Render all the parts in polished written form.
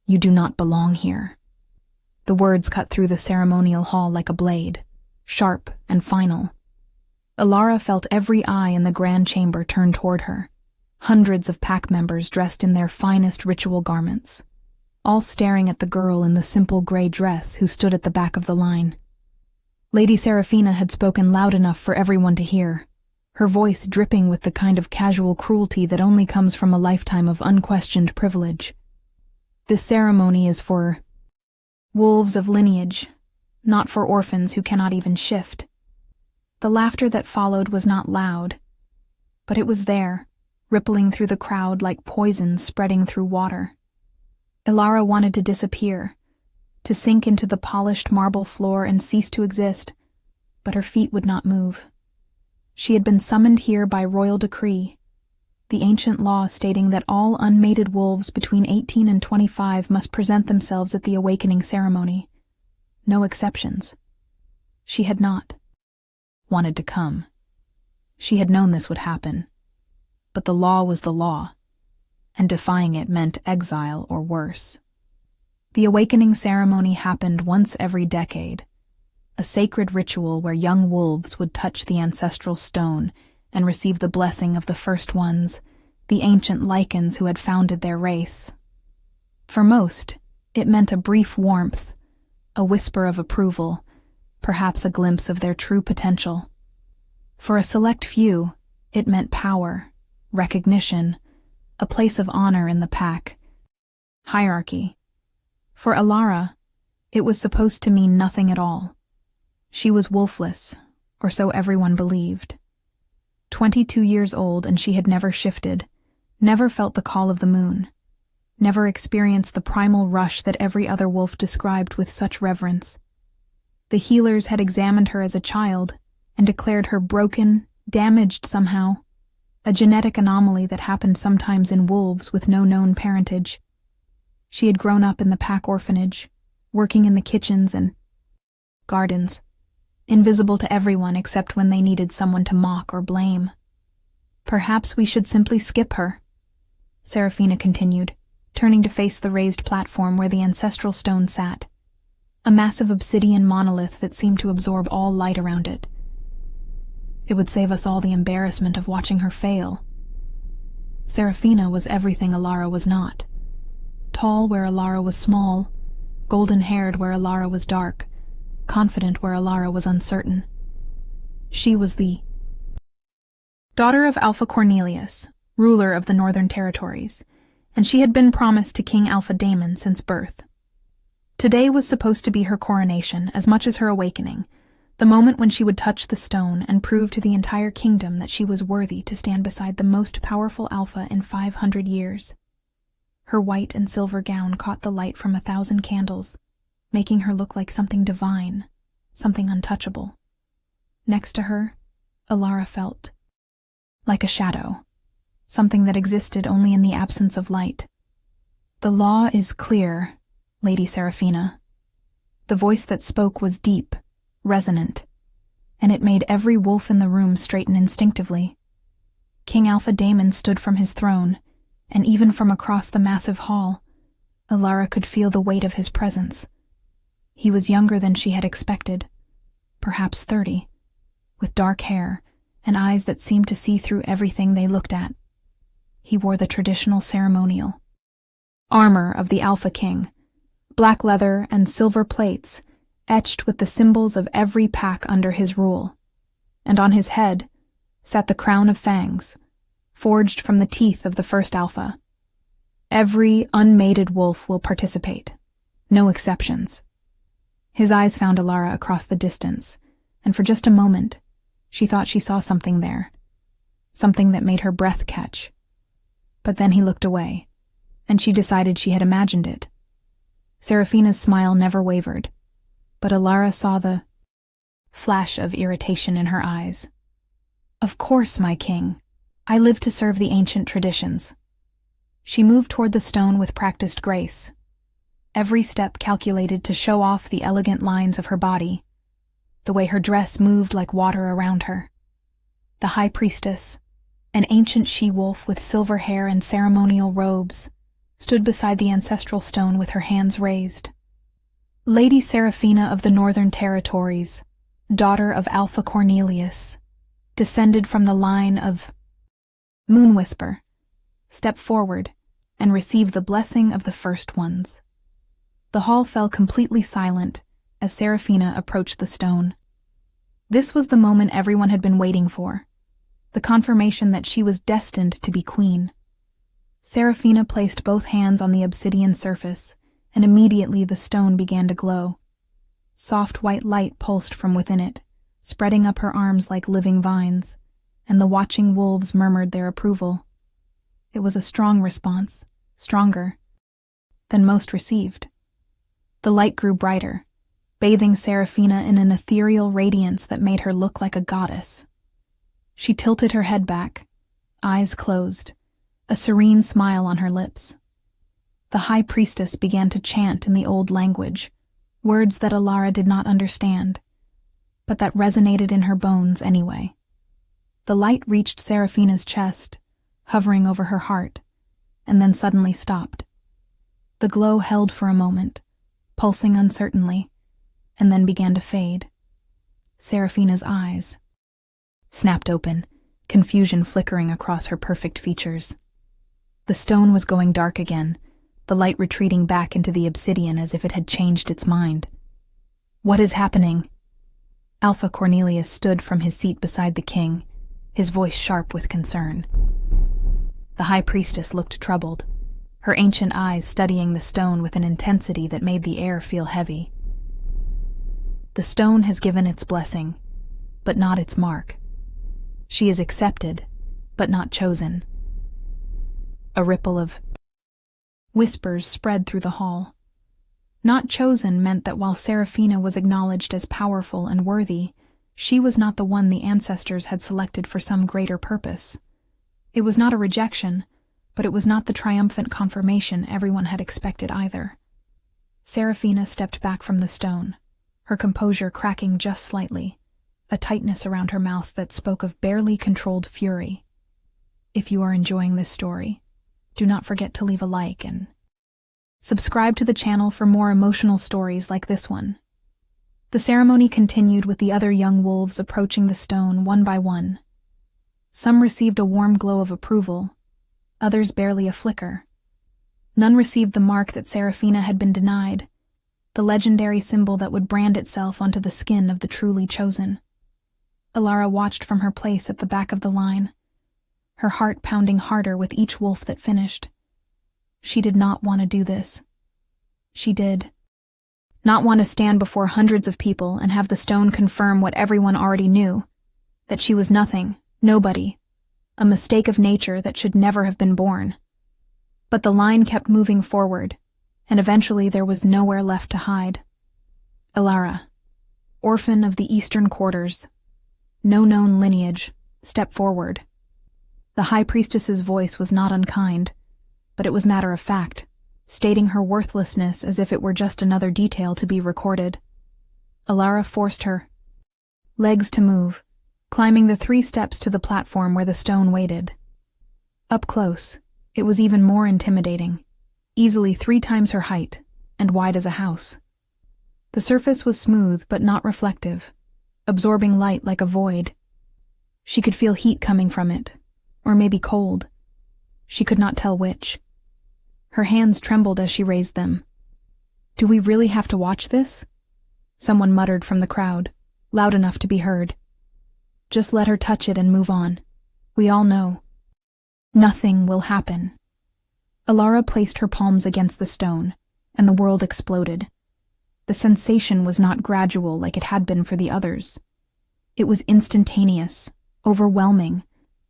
"You do not belong here." The words cut through the ceremonial hall like a blade, sharp and final. Alara felt every eye in the grand chamber turn toward her. Hundreds of pack members dressed in their finest ritual garments, all staring at the girl in the simple gray dress who stood at the back of the line. Lady Seraphina had spoken loud enough for everyone to hear, her voice dripping with the kind of casual cruelty that only comes from a lifetime of unquestioned privilege. "This ceremony is for wolves of lineage, not for orphans who cannot even shift." The laughter that followed was not loud, but it was there, rippling through the crowd like poison spreading through water. Alara wanted to disappear, to sink into the polished marble floor and cease to exist, but her feet would not move. She had been summoned here by royal decree, the ancient law stating that all unmated wolves between 18 and 25 must present themselves at the awakening ceremony. No exceptions. She had not wanted to come. She had known this would happen. But the law was the law, and defying it meant exile or worse. The awakening ceremony happened once every decade, a sacred ritual where young wolves would touch the ancestral stone and receive the blessing of the first ones, the ancient lichens who had founded their race. For most, it meant a brief warmth, a whisper of approval, perhaps a glimpse of their true potential. For a select few, it meant power, recognition, a place of honor in the pack, hierarchy. For Alara, it was supposed to mean nothing at all. She was wolfless, or so everyone believed. 22 years old, and she had never shifted, never felt the call of the moon, never experienced the primal rush that every other wolf described with such reverence. The healers had examined her as a child and declared her broken, damaged somehow, a genetic anomaly that happened sometimes in wolves with no known parentage. She had grown up in the pack orphanage, working in the kitchens and gardens, invisible to everyone except when they needed someone to mock or blame. "Perhaps we should simply skip her," Seraphina continued, turning to face the raised platform where the ancestral stone sat, a massive obsidian monolith that seemed to absorb all light around it. "It would save us all the embarrassment of watching her fail." Seraphina was everything Alara was not. Tall where Alara was small, golden-haired where Alara was dark, confident where Alara was uncertain. She was the daughter of Alpha Cornelius, ruler of the Northern Territories, and she had been promised to King Alpha Daemon since birth. Today was supposed to be her coronation as much as her awakening, the moment when she would touch the stone and prove to the entire kingdom that she was worthy to stand beside the most powerful Alpha in 500 years. Her white and silver gown caught the light from 1,000 candles, making her look like something divine, something untouchable. Next to her, Alara felt like a shadow, something that existed only in the absence of light. "The law is clear, Lady Seraphina." The voice that spoke was deep, resonant, and it made every wolf in the room straighten instinctively. King Alpha Daemon stood from his throne, and even from across the massive hall, Alara could feel the weight of his presence. He was younger than she had expected, perhaps 30, with dark hair and eyes that seemed to see through everything they looked at. He wore the traditional ceremonial armor of the Alpha King, black leather and silver plates, etched with the symbols of every pack under his rule, and on his head sat the crown of fangs, forged from the teeth of the first Alpha. Every unmated wolf will participate, no exceptions. His eyes found Alara across the distance, and for just a moment, she thought she saw something there, something that made her breath catch. But then he looked away, and she decided she had imagined it. Seraphina's smile never wavered, but Alara saw the flash of irritation in her eyes. "Of course, my king. I live to serve the ancient traditions." She moved toward the stone with practiced grace, every step calculated to show off the elegant lines of her body, the way her dress moved like water around her. The high priestess, an ancient she-wolf with silver hair and ceremonial robes, stood beside the ancestral stone with her hands raised. Lady Seraphina of the Northern Territories, daughter of Alpha Cornelius, descended from the line of Moonwhisper, step forward and receive the blessing of the First Ones. The hall fell completely silent as Seraphina approached the stone. This was the moment everyone had been waiting for, the confirmation that she was destined to be queen. Seraphina placed both hands on the obsidian surface, and immediately the stone began to glow. Soft white light pulsed from within it, spreading up her arms like living vines, and the watching wolves murmured their approval. It was a strong response, stronger than most received. The light grew brighter, bathing Seraphina in an ethereal radiance that made her look like a goddess. She tilted her head back, eyes closed, a serene smile on her lips. The high priestess began to chant in the old language, words that Alara did not understand, but that resonated in her bones anyway. The light reached Seraphina's chest, hovering over her heart, and then suddenly stopped. The glow held for a moment, pulsing uncertainly, and then began to fade. Seraphina's eyes snapped open, confusion flickering across her perfect features. The stone was going dark again, the light retreating back into the obsidian as if it had changed its mind. "What is happening?" Alpha Cornelius stood from his seat beside the king, his voice sharp with concern. The high priestess looked troubled, her ancient eyes studying the stone with an intensity that made the air feel heavy. "The stone has given its blessing, but not its mark. She is accepted, but not chosen." A ripple of whispers spread through the hall. Not chosen meant that while Seraphina was acknowledged as powerful and worthy, she was not the one the ancestors had selected for some greater purpose. It was not a rejection, but it was not the triumphant confirmation everyone had expected either. Seraphina stepped back from the stone, her composure cracking just slightly, a tightness around her mouth that spoke of barely controlled fury. If you are enjoying this story, do not forget to leave a like and subscribe to the channel for more emotional stories like this one. The ceremony continued with the other young wolves approaching the stone one by one. Some received a warm glow of approval, others barely a flicker. None received the mark that Seraphina had been denied, the legendary symbol that would brand itself onto the skin of the truly chosen. Alara watched from her place at the back of the line, her heart pounding harder with each wolf that finished. She did not want to do this. She did not want to stand before hundreds of people and have the stone confirm what everyone already knew, that she was nothing, nobody, a mistake of nature that should never have been born. But the line kept moving forward, and eventually there was nowhere left to hide. Alara, orphan of the eastern quarters, no known lineage, step forward. The high priestess's voice was not unkind, but it was matter of fact, stating her worthlessness as if it were just another detail to be recorded. Alara forced her legs to move, climbing the 3 steps to the platform where the stone waited. Up close, it was even more intimidating, easily 3 times her height, and wide as a house. The surface was smooth but not reflective, absorbing light like a void. She could feel heat coming from it, or maybe cold. She could not tell which. Her hands trembled as she raised them. "Do we really have to watch this?" Someone muttered from the crowd, loud enough to be heard. "Just let her touch it and move on. We all know. Nothing will happen." Alara placed her palms against the stone, and the world exploded. The sensation was not gradual like it had been for the others. It was instantaneous, overwhelming,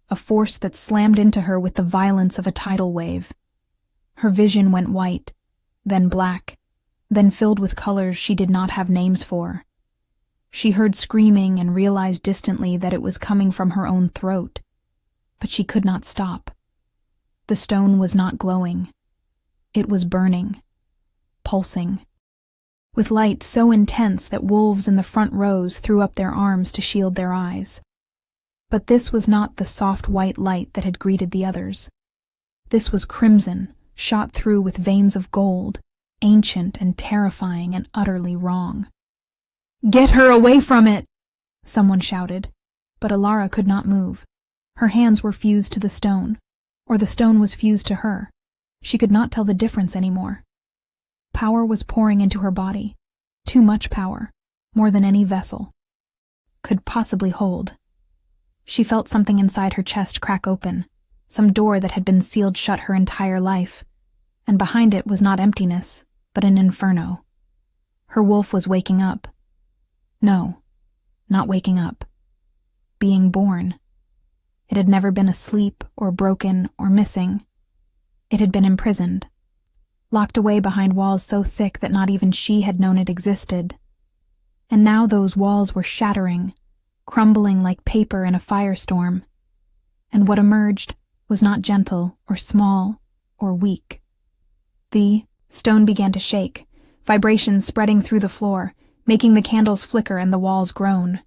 a force that slammed into her with the violence of a tidal wave. Her vision went white, then black, then filled with colors she did not have names for. She heard screaming and realized distantly that it was coming from her own throat, but she could not stop. The stone was not glowing. It was burning, pulsing, with light so intense that wolves in the front rows threw up their arms to shield their eyes. But this was not the soft white light that had greeted the others. This was crimson, shot through with veins of gold, ancient and terrifying and utterly wrong. "Get her away from it!" someone shouted, but Alara could not move. Her hands were fused to the stone, or the stone was fused to her. She could not tell the difference anymore. Power was pouring into her body, too much power, more than any vessel could possibly hold. She felt something inside her chest crack open, some door that had been sealed shut her entire life, and behind it was not emptiness, but an inferno. Her wolf was waking up. No, not waking up. Being born. It had never been asleep or broken or missing. It had been imprisoned, locked away behind walls so thick that not even she had known it existed. And now those walls were shattering, crumbling like paper in a firestorm. And what emerged was not gentle or small or weak. The stone began to shake, vibrations spreading through the floor, making the candles flicker and the walls groan.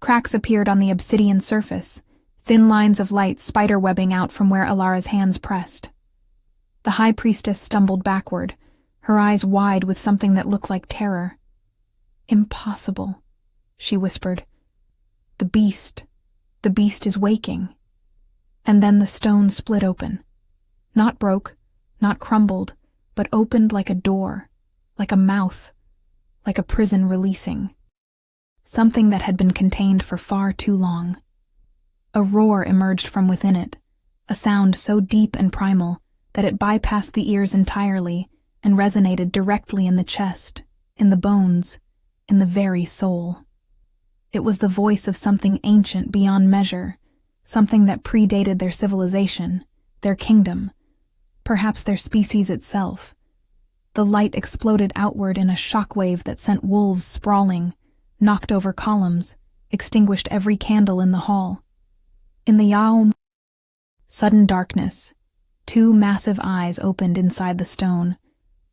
Cracks appeared on the obsidian surface, thin lines of light spiderwebbing out from where Alara's hands pressed. The high priestess stumbled backward, her eyes wide with something that looked like terror. "Impossible," she whispered. The beast is waking." And then the stone split open. Not broke, not crumbled, but opened like a door, like a mouth, like a prison releasing. Something that had been contained for far too long. A roar emerged from within it, a sound so deep and primal that it bypassed the ears entirely and resonated directly in the chest, in the bones, in the very soul. It was the voice of something ancient beyond measure, something that predated their civilization, their kingdom, perhaps their species itself. The light exploded outward in a shockwave that sent wolves sprawling, knocked over columns, extinguished every candle in the hall. In the Yaum, sudden darkness, two massive eyes opened inside the stone,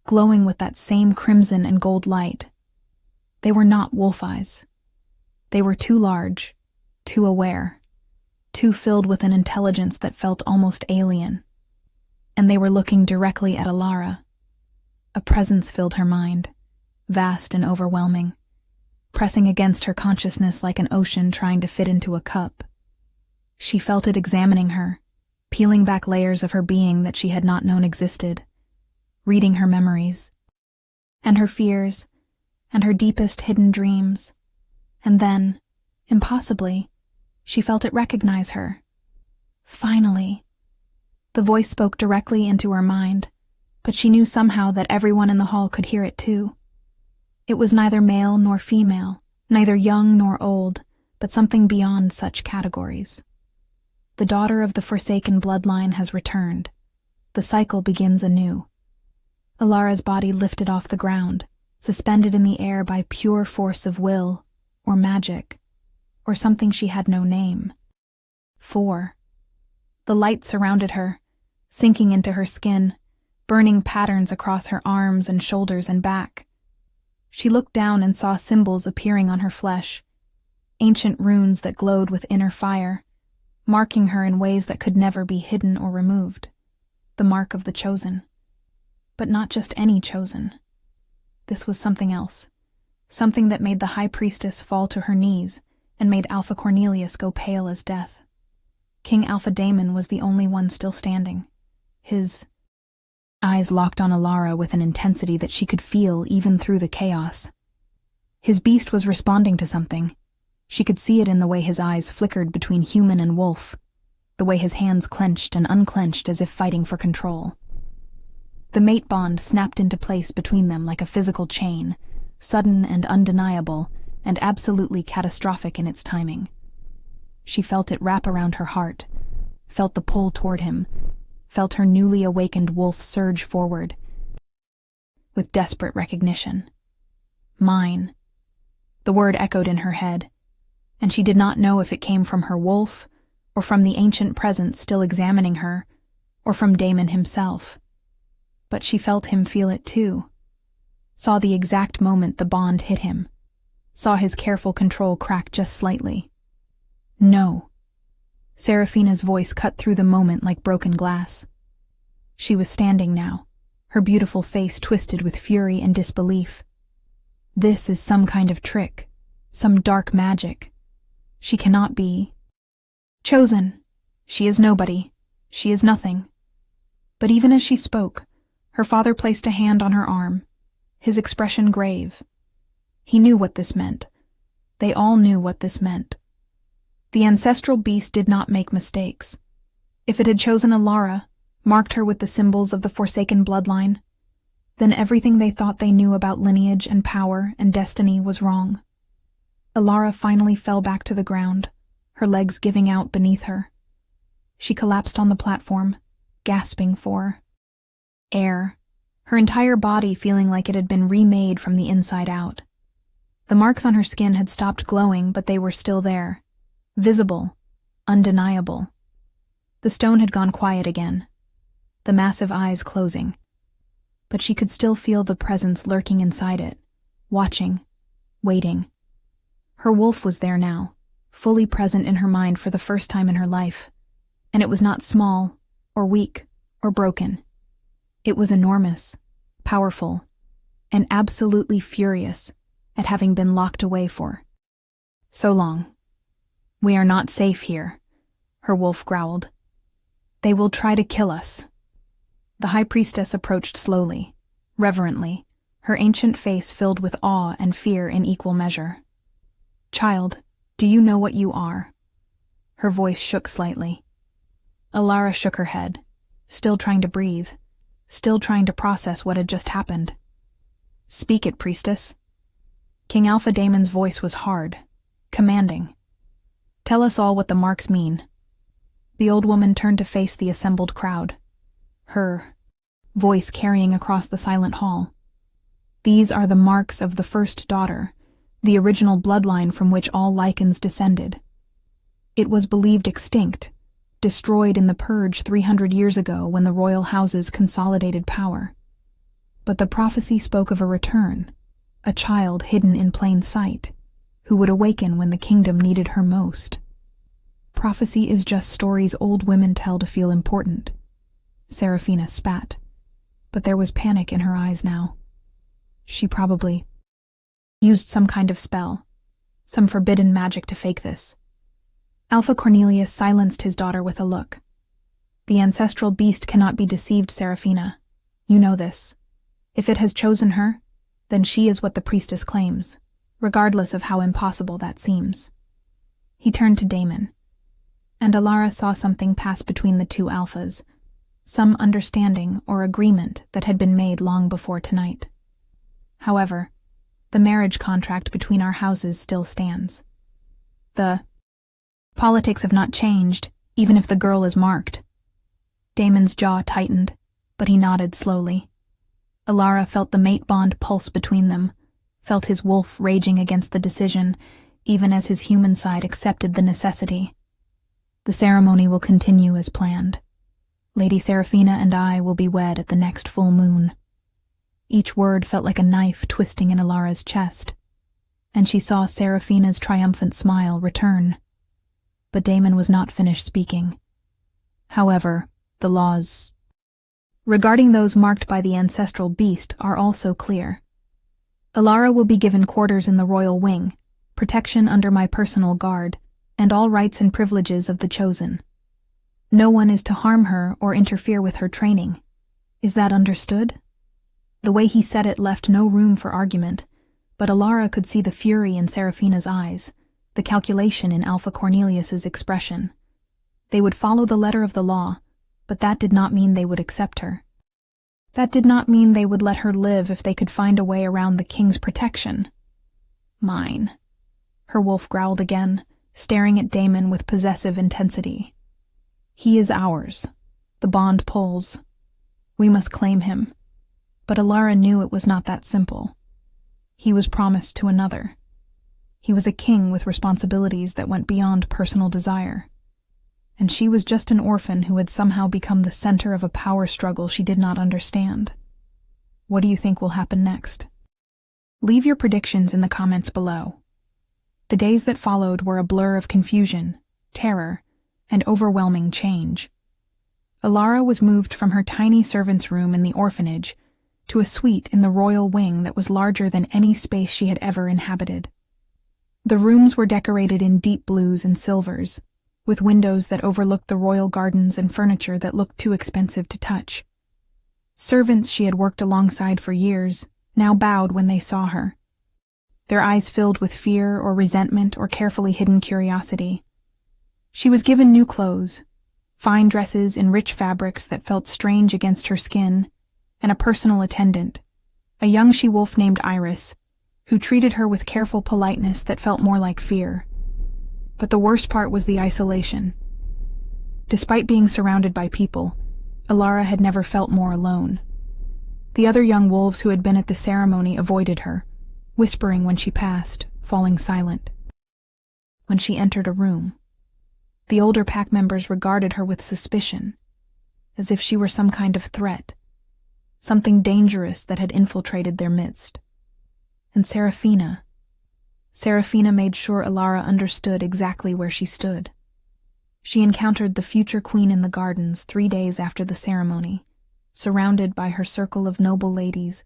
glowing with that same crimson and gold light. They were not wolf eyes. They were too large, too aware, too filled with an intelligence that felt almost alien. And they were looking directly at Alara. A presence filled her mind, vast and overwhelming, pressing against her consciousness like an ocean trying to fit into a cup. She felt it examining her, peeling back layers of her being that she had not known existed, reading her memories, and her fears, and her deepest hidden dreams. And then, impossibly, she felt it recognize her. Finally. The voice spoke directly into her mind, but she knew somehow that everyone in the hall could hear it too. It was neither male nor female, neither young nor old, but something beyond such categories. The daughter of the Forsaken bloodline has returned. The cycle begins anew. Alara's body lifted off the ground, suspended in the air by pure force of will, or magic, or something she had no name. 4. The light surrounded her, sinking into her skin, burning patterns across her arms and shoulders and back. She looked down and saw symbols appearing on her flesh, ancient runes that glowed with inner fire, marking her in ways that could never be hidden or removed. The mark of the chosen. But not just any chosen. This was something else. Something that made the high priestess fall to her knees and made Alpha Cornelius go pale as death. King Alpha Daemon was the only one still standing. His eyes locked on Alara with an intensity that she could feel even through the chaos. His beast was responding to something. She could see it in the way his eyes flickered between human and wolf, the way his hands clenched and unclenched as if fighting for control. The mate bond snapped into place between them like a physical chain, sudden and undeniable, and absolutely catastrophic in its timing. She felt it wrap around her heart, felt the pull toward him, felt her newly awakened wolf surge forward, with desperate recognition. Mine. The word echoed in her head, and she did not know if it came from her wolf, or from the ancient presence still examining her, or from Daemon himself. But she felt him feel it too, saw the exact moment the bond hit him, saw his careful control crack just slightly. No. Seraphina's voice cut through the moment like broken glass. She was standing now, her beautiful face twisted with fury and disbelief. This is some kind of trick, some dark magic. She cannot be chosen. She is nobody. She is nothing. But even as she spoke, her father placed a hand on her arm, his expression grave. He knew what this meant. They all knew what this meant. The ancestral beast did not make mistakes. If it had chosen Alara, marked her with the symbols of the Forsaken bloodline, then everything they thought they knew about lineage and power and destiny was wrong. Alara finally fell back to the ground, her legs giving out beneath her. She collapsed on the platform, gasping for air, her entire body feeling like it had been remade from the inside out. The marks on her skin had stopped glowing, but they were still there, visible, undeniable. The stone had gone quiet again, the massive eyes closing, but she could still feel the presence lurking inside it, watching, waiting. Her wolf was there now, fully present in her mind for the first time in her life, and it was not small, or weak, or broken. It was enormous, powerful, and absolutely furious at having been locked away for so long. "We are not safe here," her wolf growled. "They will try to kill us." The high priestess approached slowly, reverently, her ancient face filled with awe and fear in equal measure. "Child, do you know what you are?" Her voice shook slightly. Alara shook her head, still trying to breathe, still trying to process what had just happened. "Speak it, priestess." King Alpha Damon's voice was hard, commanding. "Tell us all what the marks mean." The old woman turned to face the assembled crowd, her voice carrying across the silent hall. "These are the marks of the first daughter, the original bloodline from which all Lycans descended. It was believed extinct, destroyed in the Purge 300 years ago when the royal houses consolidated power. But the prophecy spoke of a return, a child hidden in plain sight, who would awaken when the kingdom needed her most. Prophecy is just stories old women tell to feel important." Seraphina spat, but there was panic in her eyes now. She probably used some kind of spell, some forbidden magic to fake this. Alpha Cornelius silenced his daughter with a look. "The ancestral beast cannot be deceived, Seraphina. You know this. If it has chosen her, then she is what the priestess claims, regardless of how impossible that seems." He turned to Damon, and Alara saw something pass between the two alphas, some understanding or agreement that had been made long before tonight. "However, the marriage contract between our houses still stands. The politics have not changed, even if the girl is marked." Damon's jaw tightened, but he nodded slowly. Alara felt the mate bond pulse between them, felt his wolf raging against the decision, even as his human side accepted the necessity. "The ceremony will continue as planned. Lady Seraphina and I will be wed at the next full moon." Each word felt like a knife twisting in Alara's chest, and she saw Seraphina's triumphant smile return. But Damon was not finished speaking. "However, the laws regarding those marked by the ancestral beast are also clear. Alara will be given quarters in the royal wing, protection under my personal guard, and all rights and privileges of the chosen. No one is to harm her or interfere with her training. Is that understood?" The way he said it left no room for argument, but Alara could see the fury in Seraphina's eyes, the calculation in Alpha Cornelius's expression. They would follow the letter of the law, but that did not mean they would accept her. That did not mean they would let her live if they could find a way around the king's protection. "Mine," her wolf growled again, staring at Damon with possessive intensity. "He is ours. The bond pulls. We must claim him." But Alara knew it was not that simple. He was promised to another. He was a king with responsibilities that went beyond personal desire. And she was just an orphan who had somehow become the center of a power struggle she did not understand. What do you think will happen next? Leave your predictions in the comments below. The days that followed were a blur of confusion, terror, and overwhelming change. Alara was moved from her tiny servant's room in the orphanage to a suite in the royal wing that was larger than any space she had ever inhabited. The rooms were decorated in deep blues and silvers, with windows that overlooked the royal gardens and furniture that looked too expensive to touch. Servants she had worked alongside for years now bowed when they saw her, their eyes filled with fear or resentment or carefully hidden curiosity. She was given new clothes, fine dresses in rich fabrics that felt strange against her skin, and a personal attendant, a young she-wolf named Iris, who treated her with careful politeness that felt more like fear. But the worst part was the isolation. Despite being surrounded by people, Alara had never felt more alone. The other young wolves who had been at the ceremony avoided her, whispering when she passed, falling silent. When she entered a room, the older pack members regarded her with suspicion, as if she were some kind of threat, something dangerous that had infiltrated their midst. And Seraphina made sure Alara understood exactly where she stood. She encountered the future queen in the gardens 3 days after the ceremony, surrounded by her circle of noble ladies,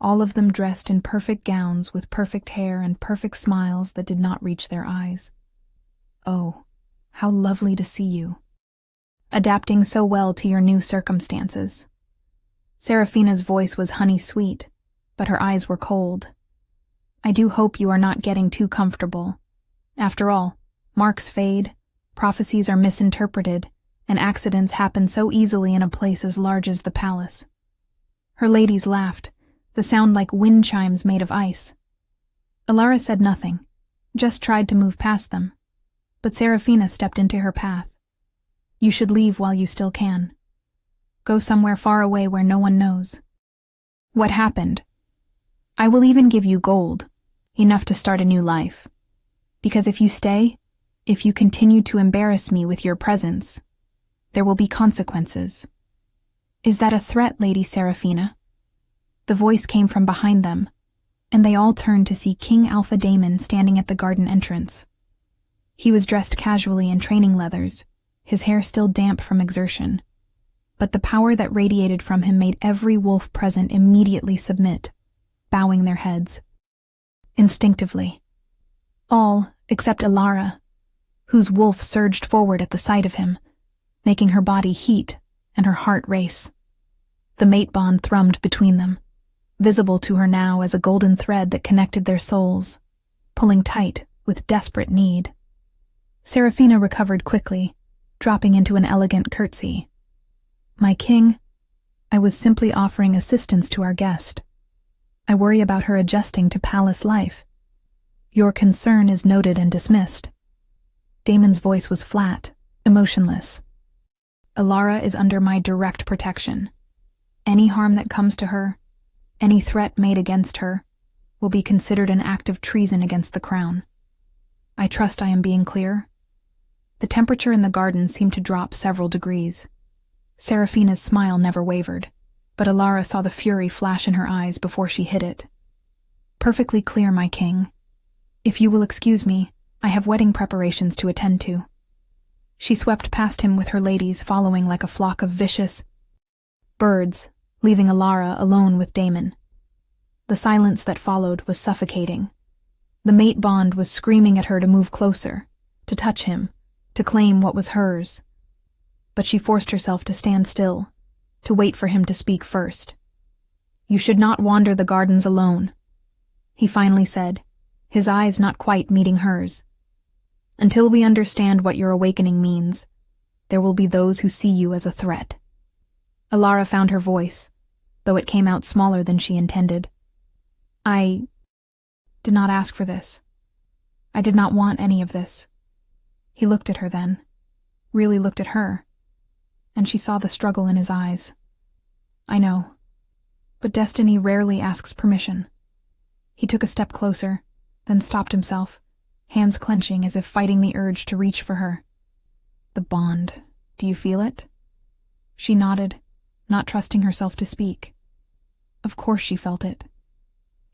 all of them dressed in perfect gowns with perfect hair and perfect smiles that did not reach their eyes. "Oh, how lovely to see you. Adapting so well to your new circumstances." Seraphina's voice was honey-sweet, but her eyes were cold. "I do hope you are not getting too comfortable. After all, marks fade, prophecies are misinterpreted, and accidents happen so easily in a place as large as the palace." Her ladies laughed, the sound like wind chimes made of ice. Alara said nothing, just tried to move past them, but Seraphina stepped into her path. "You should leave while you still can. Go somewhere far away where no one knows." "What happened?" "I will even give you gold, enough to start a new life. Because if you stay, if you continue to embarrass me with your presence, there will be consequences." "Is that a threat, Lady Seraphina?" The voice came from behind them, and they all turned to see King Alpha Daemon standing at the garden entrance. He was dressed casually in training leathers, his hair still damp from exertion, but the power that radiated from him made every wolf present immediately submit, bowing their heads. Instinctively. All except Alara, whose wolf surged forward at the sight of him, making her body heat and her heart race. The mate bond thrummed between them, visible to her now as a golden thread that connected their souls, pulling tight with desperate need. Seraphina recovered quickly, dropping into an elegant curtsy. "My king, I was simply offering assistance to our guest. I worry about her adjusting to palace life. Your concern is noted and dismissed." Daemon's voice was flat, emotionless. "Alara is under my direct protection. Any harm that comes to her, any threat made against her, will be considered an act of treason against the crown. I trust I am being clear." The temperature in the garden seemed to drop several degrees. Seraphina's smile never wavered, but Alara saw the fury flash in her eyes before she hid it. "Perfectly clear, my king. If you will excuse me, I have wedding preparations to attend to." She swept past him with her ladies following like a flock of vicious birds, leaving Alara alone with Daemon. The silence that followed was suffocating. The mate bond was screaming at her to move closer, to touch him, to claim what was hers. But she forced herself to stand still, to wait for him to speak first. "You should not wander the gardens alone," he finally said, his eyes not quite meeting hers. "Until we understand what your awakening means, there will be those who see you as a threat." Alara found her voice, though it came out smaller than she intended. "I did not ask for this. I did not want any of this." He looked at her then, really looked at her, and she saw the struggle in his eyes. "I know, but destiny rarely asks permission." He took a step closer, then stopped himself, hands clenching as if fighting the urge to reach for her. "The bond, do you feel it?" She nodded, not trusting herself to speak. Of course she felt it.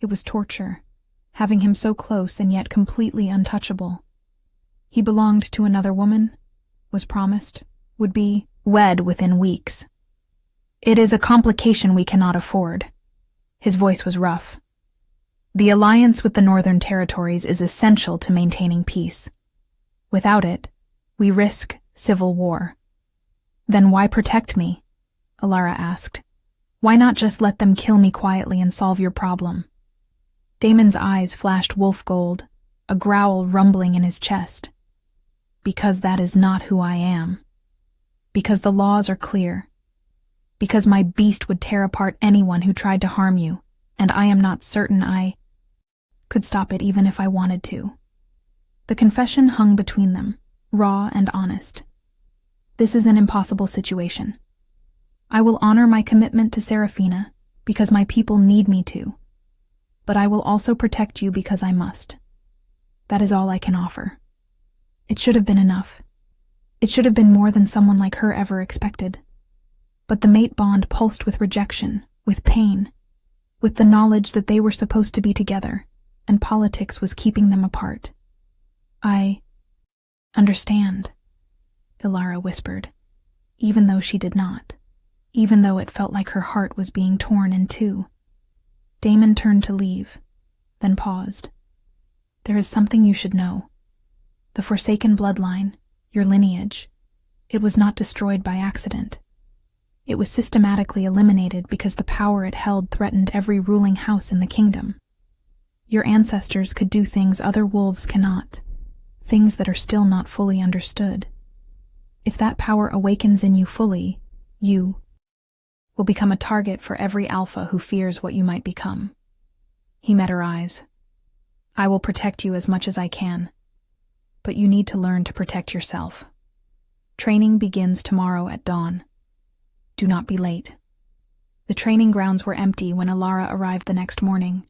It was torture, having him so close and yet completely untouchable. He belonged to another woman, was promised, would be wed within weeks. It is a complication we cannot afford. His voice was rough. The alliance with the Northern Territories is essential to maintaining peace. Without it, we risk civil war. Then why protect me? Alara asked. Why not just let them kill me quietly and solve your problem? Damon's eyes flashed wolf gold, a growl rumbling in his chest. Because that is not who I am. Because the laws are clear. Because my beast would tear apart anyone who tried to harm you, and I am not certain I could stop it even if I wanted to. The confession hung between them, raw and honest. This is an impossible situation. I will honor my commitment to Seraphina because my people need me to, but I will also protect you because I must. That is all I can offer. It should have been enough. It should have been more than someone like her ever expected. But the mate bond pulsed with rejection, with pain, with the knowledge that they were supposed to be together, and politics was keeping them apart. I understand, Alara whispered, even though she did not, even though it felt like her heart was being torn in two. Damon turned to leave, then paused. There is something you should know. The Forsaken bloodline, your lineage, it was not destroyed by accident. It was systematically eliminated because the power it held threatened every ruling house in the kingdom. Your ancestors could do things other wolves cannot, things that are still not fully understood. If that power awakens in you fully, you will become a target for every alpha who fears what you might become. He met her eyes. I will protect you as much as I can, but you need to learn to protect yourself. Training begins tomorrow at dawn. Do not be late. The training grounds were empty when Alara arrived the next morning,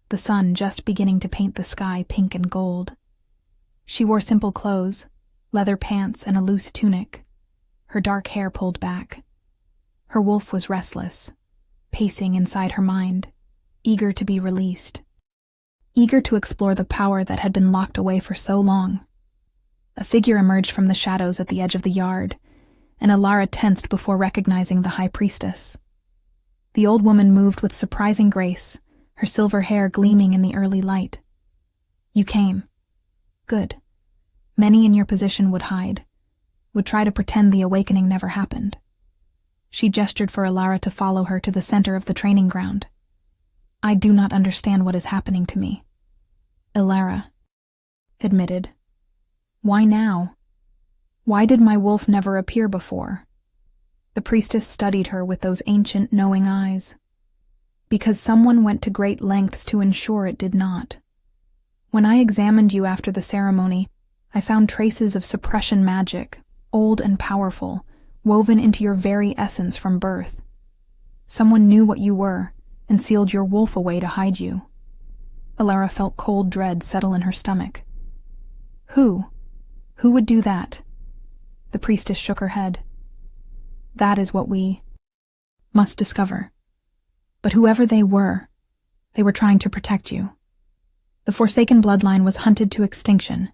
the sun just beginning to paint the sky pink and gold. She wore simple clothes, leather pants and a loose tunic, her dark hair pulled back. Her wolf was restless, pacing inside her mind, eager to be released, eager to explore the power that had been locked away for so long. A figure emerged from the shadows at the edge of the yard, and Alara tensed before recognizing the high priestess. The old woman moved with surprising grace, her silver hair gleaming in the early light. You came. Good. Many in your position would hide, would try to pretend the awakening never happened. She gestured for Alara to follow her to the center of the training ground. I do not understand what is happening to me, Alara admitted. Why now? Why did my wolf never appear before? The priestess studied her with those ancient, knowing eyes. Because someone went to great lengths to ensure it did not. When I examined you after the ceremony, I found traces of suppression magic, old and powerful, woven into your very essence from birth. Someone knew what you were and sealed your wolf away to hide you. Alara felt cold dread settle in her stomach. Who? Who would do that? The priestess shook her head. That is what we must discover. But whoever they were trying to protect you. The Forsaken bloodline was hunted to extinction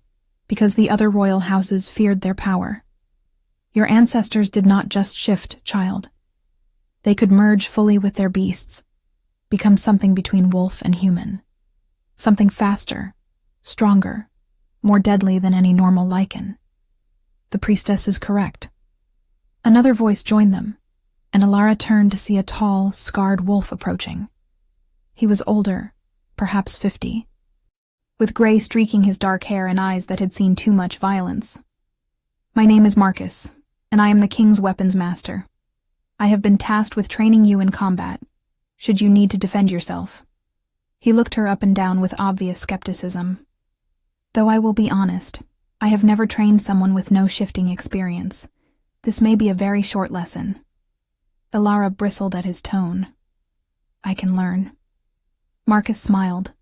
because the other royal houses feared their power. Your ancestors did not just shift, child. They could merge fully with their beasts, become something between wolf and human. Something faster, stronger, more deadly than any normal lichen. The priestess is correct. Another voice joined them, and Alara turned to see a tall, scarred wolf approaching. He was older, perhaps 50, with gray streaking his dark hair and eyes that had seen too much violence. My name is Marcus, and I am the king's weapons master. I have been tasked with training you in combat, should you need to defend yourself. He looked her up and down with obvious skepticism. Though I will be honest, I have never trained someone with no shifting experience. This may be a very short lesson. Alara bristled at his tone. I can learn. Marcus smiled,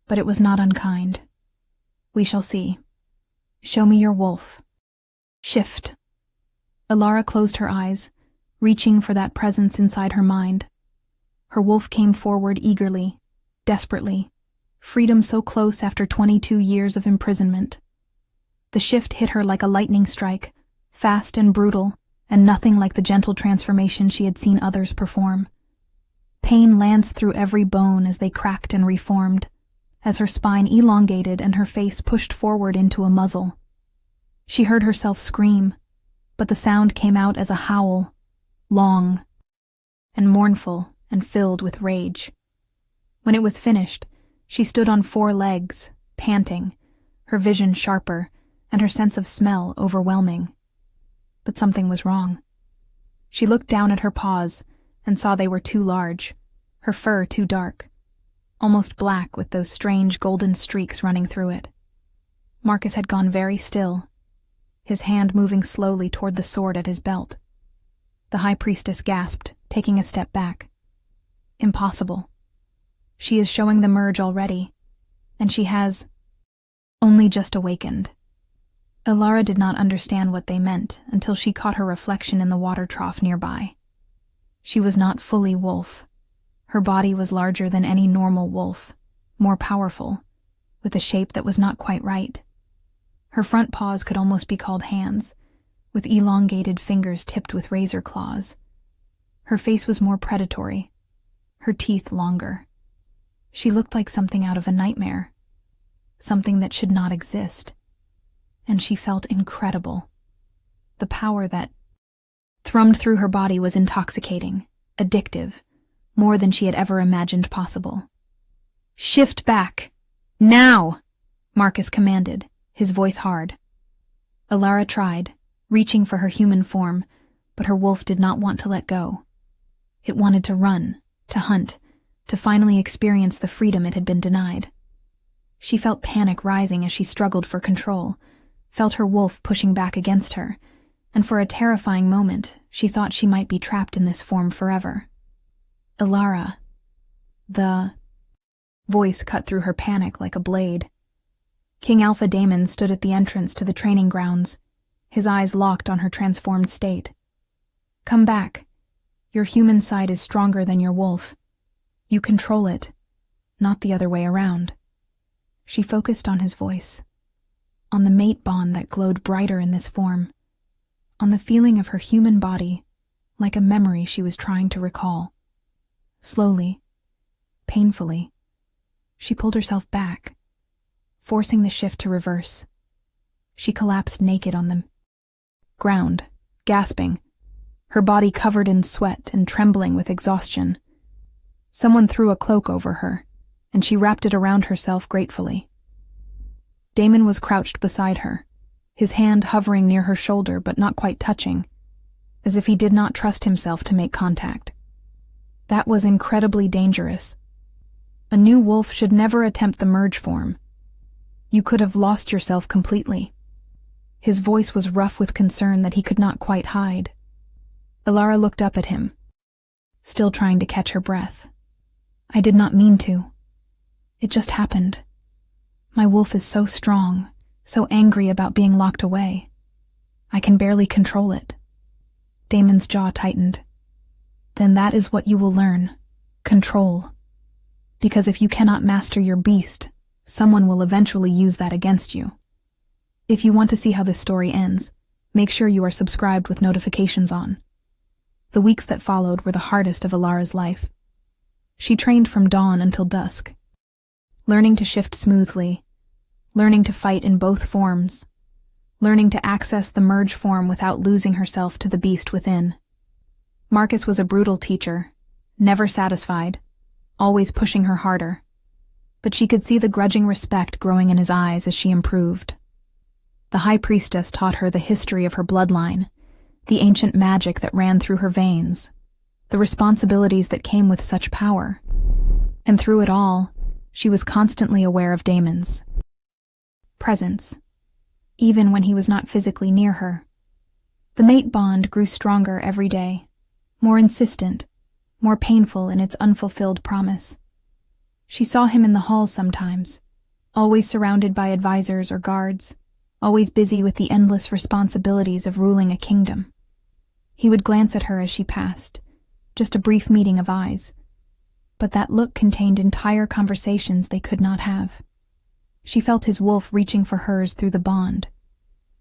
but it was not unkind. We shall see. Show me your wolf. Shift. Alara closed her eyes, reaching for that presence inside her mind. Her wolf came forward eagerly, desperately, freedom so close after 22 years of imprisonment. The shift hit her like a lightning strike, fast and brutal, and nothing like the gentle transformation she had seen others perform. Pain lanced through every bone as they cracked and reformed, as her spine elongated and her face pushed forward into a muzzle. She heard herself scream, but the sound came out as a howl, long and mournful and filled with rage. When it was finished, she stood on 4 legs, panting, her vision sharper and her sense of smell overwhelming. But something was wrong. She looked down at her paws and saw they were too large, her fur too dark, almost black with those strange golden streaks running through it. Marcus had gone very still, his hand moving slowly toward the sword at his belt. The High Priestess gasped, taking a step back. Impossible. She is showing the merge already, and she has only just awakened. Elara did not understand what they meant until she caught her reflection in the water trough nearby. She was not fully wolf. Her body was larger than any normal wolf, more powerful, with a shape that was not quite right. Her front paws could almost be called hands, with elongated fingers tipped with razor claws. Her face was more predatory, her teeth longer. She looked like something out of a nightmare, something that should not exist. And she felt incredible. The power that thrummed through her body was intoxicating, addictive, more than she had ever imagined possible. "Shift back! Now!" Marcus commanded, his voice hard. Elara tried, reaching for her human form, but her wolf did not want to let go. It wanted to run, to hunt, to finally experience the freedom it had been denied. She felt panic rising as she struggled for control, felt her wolf pushing back against her, and for a terrifying moment, she thought she might be trapped in this form forever. Elara. The voice cut through her panic like a blade. King Alpha Daemon stood at the entrance to the training grounds, his eyes locked on her transformed state. "Come back. Your human side is stronger than your wolf. You control it, not the other way around." She focused on his voice, on the mate bond that glowed brighter in this form, on the feeling of her human body, like a memory she was trying to recall. Slowly, painfully, she pulled herself back, forcing the shift to reverse. She collapsed naked on the ground, gasping, her body covered in sweat and trembling with exhaustion. Someone threw a cloak over her, and she wrapped it around herself gratefully. Daemon was crouched beside her, his hand hovering near her shoulder but not quite touching, as if he did not trust himself to make contact. That was incredibly dangerous. A new wolf should never attempt the merge form. You could have lost yourself completely. His voice was rough with concern that he could not quite hide. Elara looked up at him, still trying to catch her breath. "I did not mean to. It just happened. My wolf is so strong, so angry about being locked away. I can barely control it." Daemon's jaw tightened. "Then that is what you will learn. Control. Because if you cannot master your beast, someone will eventually use that against you." If you want to see how this story ends, make sure you are subscribed with notifications on. The weeks that followed were the hardest of Elara's life. She trained from dawn until dusk, learning to shift smoothly, learning to fight in both forms, learning to access the merge form without losing herself to the beast within. Marcus was a brutal teacher, never satisfied, always pushing her harder, but she could see the grudging respect growing in his eyes as she improved. The High Priestess taught her the history of her bloodline, the ancient magic that ran through her veins, the responsibilities that came with such power. And through it all, she was constantly aware of Daemon's presence, even when he was not physically near her. The mate bond grew stronger every day, more insistent, more painful in its unfulfilled promise. She saw him in the halls sometimes, always surrounded by advisors or guards, always busy with the endless responsibilities of ruling a kingdom. He would glance at her as she passed, just a brief meeting of eyes, but that look contained entire conversations they could not have. She felt his wolf reaching for hers through the bond,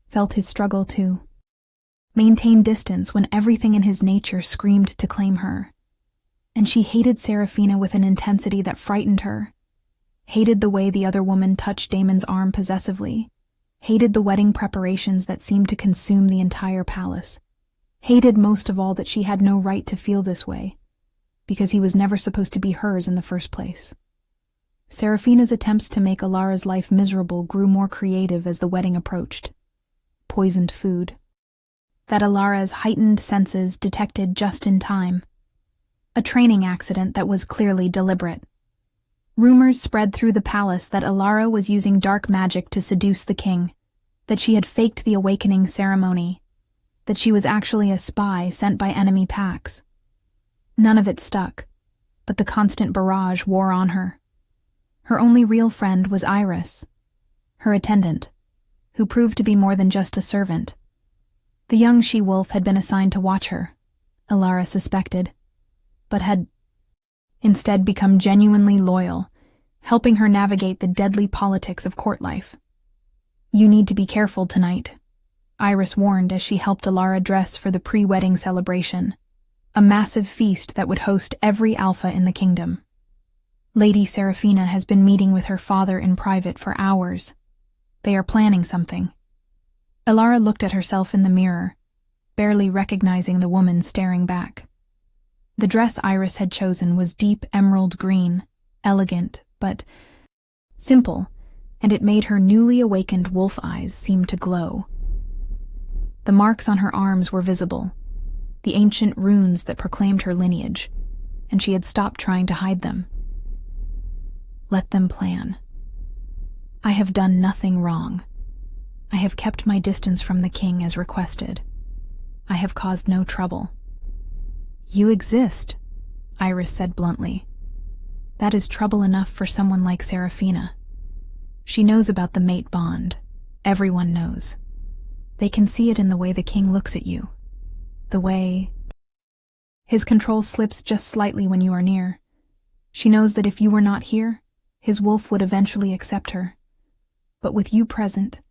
felt his struggle to maintain distance when everything in his nature screamed to claim her. And she hated Seraphina with an intensity that frightened her. Hated the way the other woman touched Damon's arm possessively. Hated the wedding preparations that seemed to consume the entire palace. Hated most of all that she had no right to feel this way, because he was never supposed to be hers in the first place. Seraphina's attempts to make Alara's life miserable grew more creative as the wedding approached. Poisoned food. That Alara's heightened senses detected just in time. A training accident that was clearly deliberate. Rumors spread through the palace that Alara was using dark magic to seduce the king, that she had faked the awakening ceremony, that she was actually a spy sent by enemy packs. None of it stuck, but the constant barrage wore on her. Her only real friend was Iris, her attendant, who proved to be more than just a servant. The young she-wolf had been assigned to watch her, Alara suspected, but had instead become genuinely loyal, helping her navigate the deadly politics of court life. "You need to be careful tonight," Iris warned as she helped Alara dress for the pre-wedding celebration, a massive feast that would host every alpha in the kingdom. "Lady Seraphina has been meeting with her father in private for hours. They are planning something." Alara looked at herself in the mirror, barely recognizing the woman staring back. The dress Iris had chosen was deep emerald green, elegant, but simple, and it made her newly awakened wolf eyes seem to glow. The marks on her arms were visible, the ancient runes that proclaimed her lineage, and she had stopped trying to hide them. Let them plan. I have done nothing wrong. I have kept my distance from the king as requested. I have caused no trouble. You exist, Iris said bluntly. That is trouble enough for someone like Seraphina. She knows about the mate bond. Everyone knows. They can see it in the way the king looks at you. The way his control slips just slightly when you are near. She knows that if you were not here, his wolf would eventually accept her. But with you present,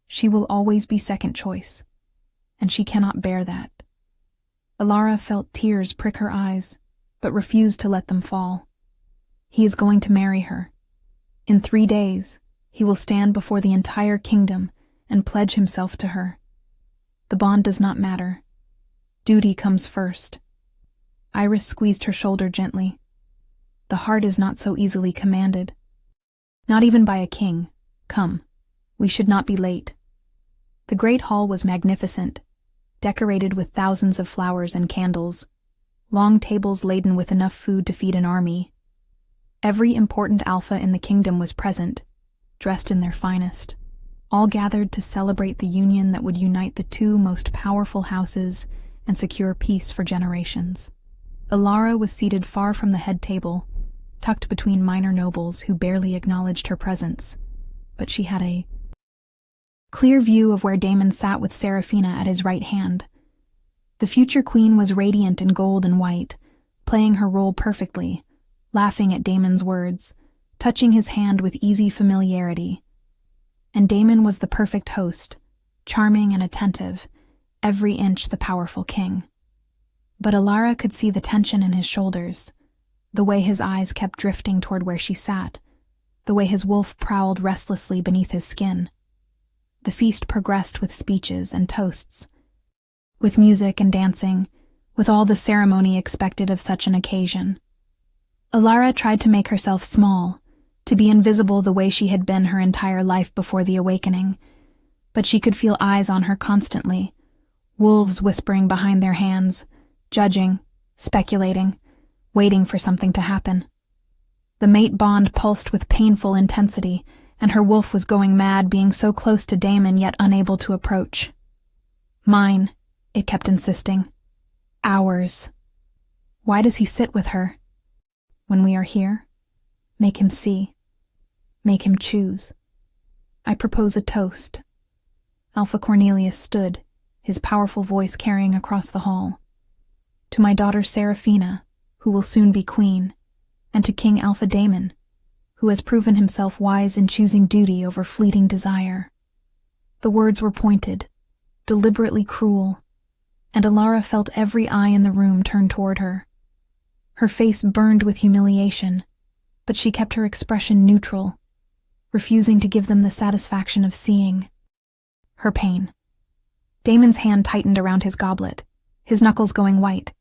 she will always be second choice, and she cannot bear that. Alara felt tears prick her eyes, but refused to let them fall. He is going to marry her. In 3 days, he will stand before the entire kingdom and pledge himself to her. The bond does not matter. Duty comes first. Iris squeezed her shoulder gently. The heart is not so easily commanded. Not even by a king. Come, we should not be late. The great hall was magnificent, decorated with thousands of flowers and candles, long tables laden with enough food to feed an army. Every important alpha in the kingdom was present, dressed in their finest, all gathered to celebrate the union that would unite the two most powerful houses and secure peace for generations. Alara was seated far from the head table, tucked between minor nobles who barely acknowledged her presence, but she had a clear view of where Damon sat with Seraphina at his right hand. The future queen was radiant in gold and white, playing her role perfectly, laughing at Damon's words, touching his hand with easy familiarity. And Damon was the perfect host, charming and attentive, every inch the powerful king. But Alara could see the tension in his shoulders, the way his eyes kept drifting toward where she sat, the way his wolf prowled restlessly beneath his skin. The feast progressed with speeches and toasts, with music and dancing, with all the ceremony expected of such an occasion. Alara tried to make herself small, to be invisible the way she had been her entire life before the awakening, but she could feel eyes on her constantly, wolves whispering behind their hands, judging, speculating, waiting for something to happen. The mate bond pulsed with painful intensity, and her wolf was going mad being so close to Damon yet unable to approach. Mine, it kept insisting. Ours. Why does he sit with her? When we are here, make him see. Make him choose. I propose a toast. Alpha Cornelius stood, his powerful voice carrying across the hall. To my daughter Seraphina, who will soon be queen, and to King Alpha Damon, who has proven himself wise in choosing duty over fleeting desire. The words were pointed, deliberately cruel, and Alara felt every eye in the room turn toward her. Her face burned with humiliation, but she kept her expression neutral, refusing to give them the satisfaction of seeing her pain. Damon's hand tightened around his goblet, his knuckles going white,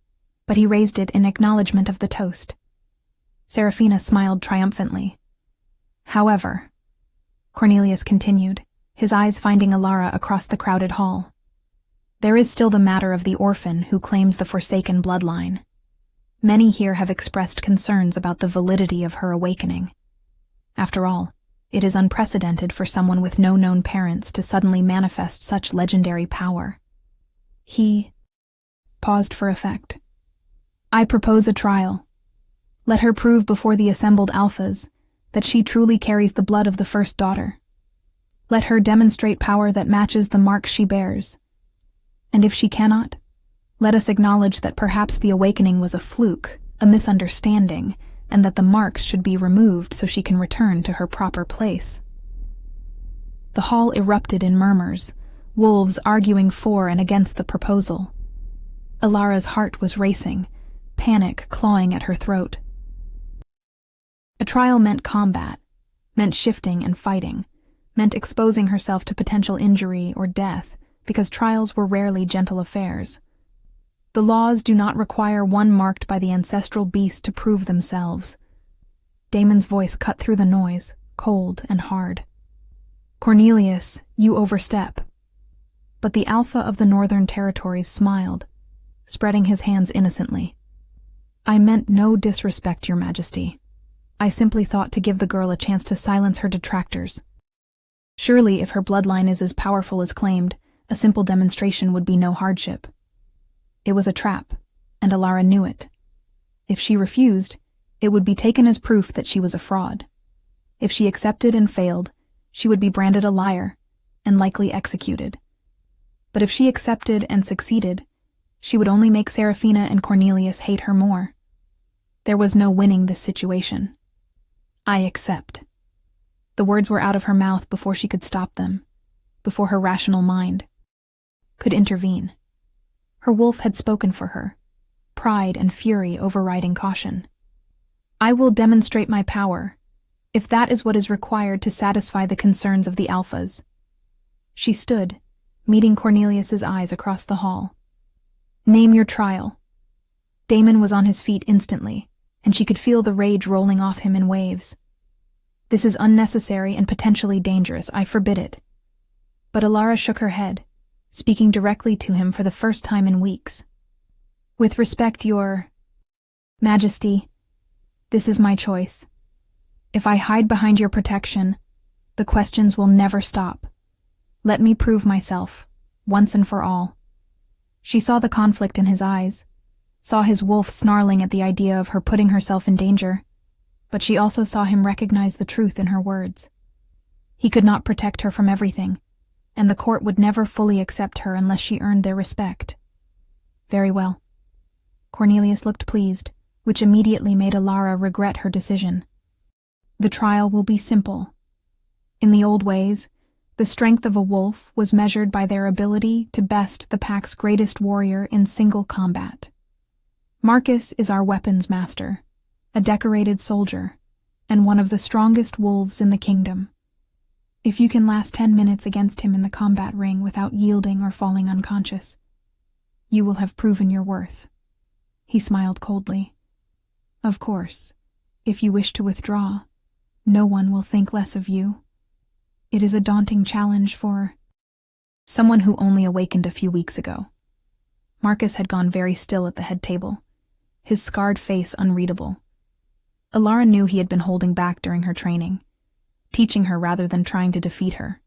but he raised it in acknowledgement of the toast. Serafina smiled triumphantly. However, Cornelius continued, his eyes finding Alara across the crowded hall. There is still the matter of the orphan who claims the Forsaken bloodline. Many here have expressed concerns about the validity of her awakening. After all, it is unprecedented for someone with no known parents to suddenly manifest such legendary power. He paused for effect. I propose a trial. Let her prove before the assembled alphas that she truly carries the blood of the first daughter. Let her demonstrate power that matches the marks she bears. And if she cannot, let us acknowledge that perhaps the awakening was a fluke, a misunderstanding, and that the marks should be removed so she can return to her proper place. The hall erupted in murmurs, wolves arguing for and against the proposal. Alara's heart was racing, panic clawing at her throat. A trial meant combat, meant shifting and fighting, meant exposing herself to potential injury or death, because trials were rarely gentle affairs. The laws do not require one marked by the ancestral beast to prove themselves. Damon's voice cut through the noise, cold and hard. Cornelius, you overstep. But the Alpha of the Northern Territories smiled, spreading his hands innocently. I meant no disrespect, Your Majesty. I simply thought to give the girl a chance to silence her detractors. Surely, if her bloodline is as powerful as claimed, a simple demonstration would be no hardship. It was a trap, and Alara knew it. If she refused, it would be taken as proof that she was a fraud. If she accepted and failed, she would be branded a liar, and likely executed. But if she accepted and succeeded, she would only make Serafina and Cornelius hate her more. There was no winning this situation. I accept. The words were out of her mouth before she could stop them, before her rational mind could intervene. Her wolf had spoken for her, pride and fury overriding caution. I will demonstrate my power, if that is what is required to satisfy the concerns of the alphas. She stood, meeting Cornelius's eyes across the hall. Name your trial. Damon was on his feet instantly, and she could feel the rage rolling off him in waves. This is unnecessary and potentially dangerous. I forbid it. But Alara shook her head, speaking directly to him for the first time in weeks. With respect, Your Majesty, this is my choice. If I hide behind your protection, the questions will never stop. Let me prove myself, once and for all. She saw the conflict in his eyes, saw his wolf snarling at the idea of her putting herself in danger, but she also saw him recognize the truth in her words. He could not protect her from everything, and the court would never fully accept her unless she earned their respect. Very well. Cornelius looked pleased, which immediately made Alara regret her decision. The trial will be simple. In the old ways, the strength of a wolf was measured by their ability to best the pack's greatest warrior in single combat. Marcus is our weapons master, a decorated soldier, and one of the strongest wolves in the kingdom. If you can last 10 minutes against him in the combat ring without yielding or falling unconscious, you will have proven your worth. He smiled coldly. Of course, if you wish to withdraw, no one will think less of you. It is a daunting challenge for someone who only awakened a few weeks ago. Marcus had gone very still at the head table, his scarred face unreadable. Alara knew he had been holding back during her training, teaching her rather than trying to defeat her.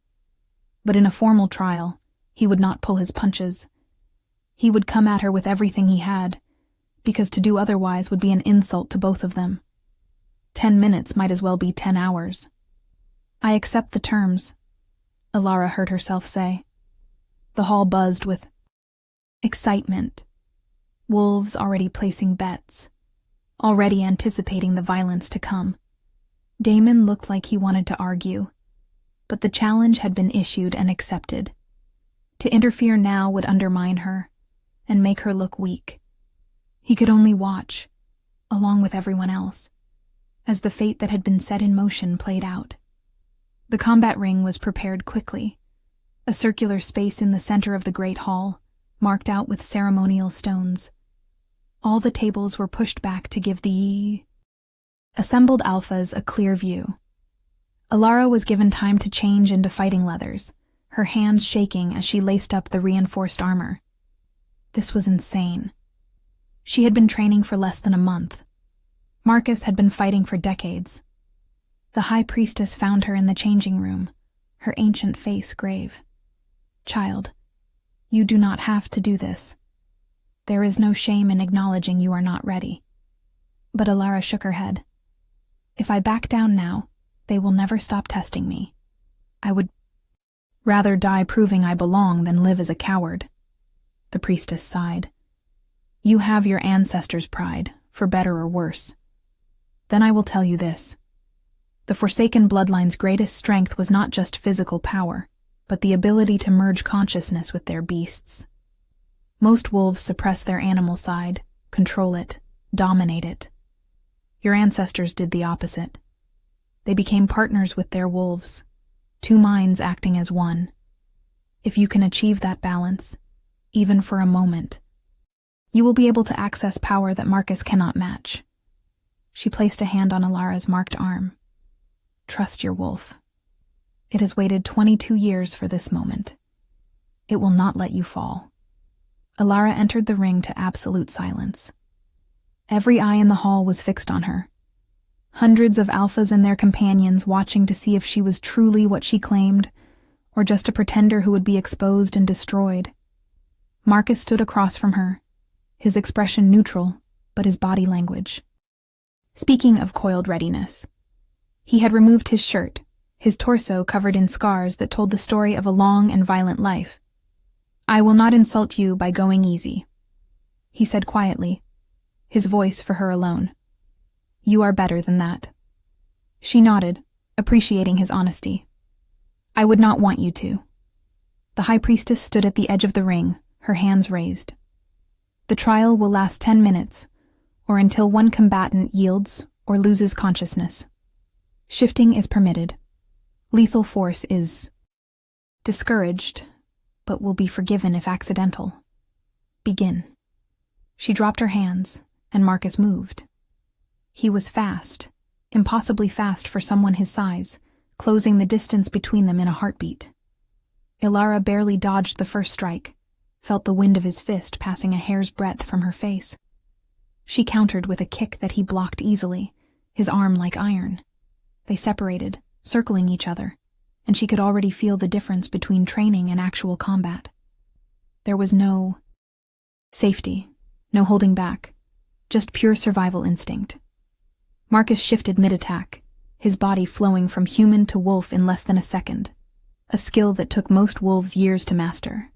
But in a formal trial, he would not pull his punches. He would come at her with everything he had, because to do otherwise would be an insult to both of them. 10 minutes might as well be 10 hours. I accept the terms, Alara heard herself say. The hall buzzed with excitement. Wolves already placing bets, already anticipating the violence to come. Damon looked like he wanted to argue, but the challenge had been issued and accepted. To interfere now would undermine her, and make her look weak. He could only watch, along with everyone else, as the fate that had been set in motion played out. The combat ring was prepared quickly, a circular space in the center of the great hall, marked out with ceremonial stones. All the tables were pushed back to give the assembled alphas a clear view. Alara was given time to change into fighting leathers, her hands shaking as she laced up the reinforced armor. This was insane. She had been training for less than a month. Marcus had been fighting for decades. The High Priestess found her in the changing room, her ancient face grave. "Child, you do not have to do this. There is no shame in acknowledging you are not ready." But Alara shook her head. "If I back down now, they will never stop testing me. I would rather die proving I belong than live as a coward." The priestess sighed. "You have your ancestors' pride, for better or worse. Then I will tell you this. The Forsaken bloodline's greatest strength was not just physical power, but the ability to merge consciousness with their beasts. Most wolves suppress their animal side, control it, dominate it. Your ancestors did the opposite. They became partners with their wolves, two minds acting as one. If you can achieve that balance, even for a moment, you will be able to access power that Marcus cannot match." She placed a hand on Alara's marked arm. "Trust your wolf. It has waited 22 years for this moment. It will not let you fall." Alara entered the ring to absolute silence. Every eye in the hall was fixed on her. Hundreds of alphas and their companions watching to see if she was truly what she claimed, or just a pretender who would be exposed and destroyed. Marcus stood across from her, his expression neutral, but his body language. Speaking of coiled readiness, he had removed his shirt, his torso covered in scars that told the story of a long and violent life. "I will not insult you by going easy," he said quietly, his voice for her alone. "You are better than that." She nodded, appreciating his honesty. "I would not want you to." The High Priestess stood at the edge of the ring, her hands raised. "The trial will last 10 minutes, or until one combatant yields or loses consciousness. Shifting is permitted. Lethal force is discouraged, but will be forgiven if accidental. Begin." She dropped her hands, and Marcus moved. He was fast, impossibly fast for someone his size, closing the distance between them in a heartbeat. Alara barely dodged the first strike, felt the wind of his fist passing a hair's breadth from her face. She countered with a kick that he blocked easily, his arm like iron. They separated, circling each other, and she could already feel the difference between training and actual combat. There was no safety, no holding back, just pure survival instinct. Marcus shifted mid-attack, his body flowing from human to wolf in less than a second, a skill that took most wolves years to master.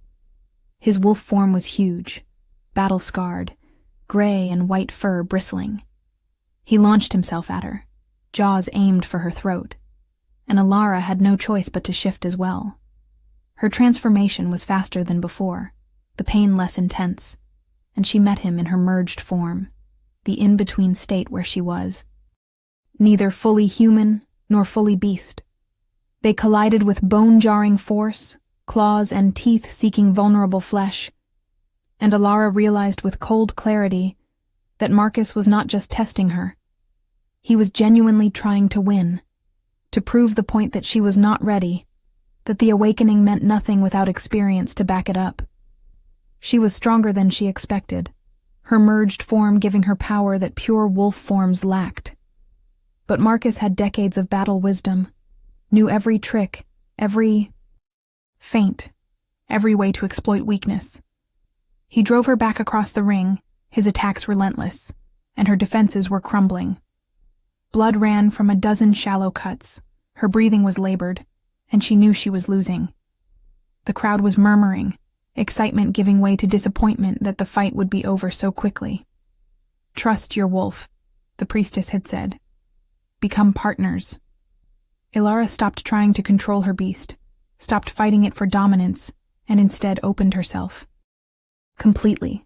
His wolf form was huge, battle-scarred, gray and white fur bristling. He launched himself at her, jaws aimed for her throat, and Alara had no choice but to shift as well. Her transformation was faster than before, the pain less intense, and she met him in her merged form, the in-between state where she was. Neither fully human nor fully beast. They collided with bone-jarring force, claws and teeth seeking vulnerable flesh, and Alara realized with cold clarity that Marcus was not just testing her. He was genuinely trying to win, to prove the point that she was not ready, that the awakening meant nothing without experience to back it up. She was stronger than she expected, her merged form giving her power that pure wolf forms lacked. But Marcus had decades of battle wisdom, knew every trick, every feint, every way to exploit weakness. He drove her back across the ring, his attacks relentless, and her defenses were crumbling. Blood ran from a dozen shallow cuts, her breathing was labored, and she knew she was losing. The crowd was murmuring, excitement giving way to disappointment that the fight would be over so quickly. "Trust your wolf," the priestess had said. "Become partners." Alara stopped trying to control her beast, stopped fighting it for dominance, and instead opened herself. Completely.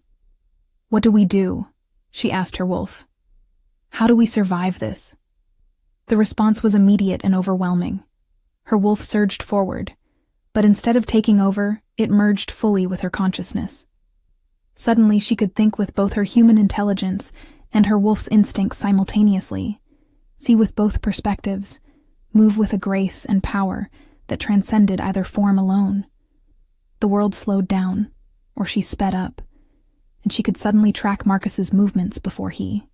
What do we do? She asked her wolf. How do we survive this? The response was immediate and overwhelming. Her wolf surged forward, but instead of taking over, it merged fully with her consciousness. Suddenly she could think with both her human intelligence and her wolf's instincts simultaneously, see with both perspectives, move with a grace and power that transcended either form alone. The world slowed down, or she sped up, and she could suddenly track Marcus's movements before he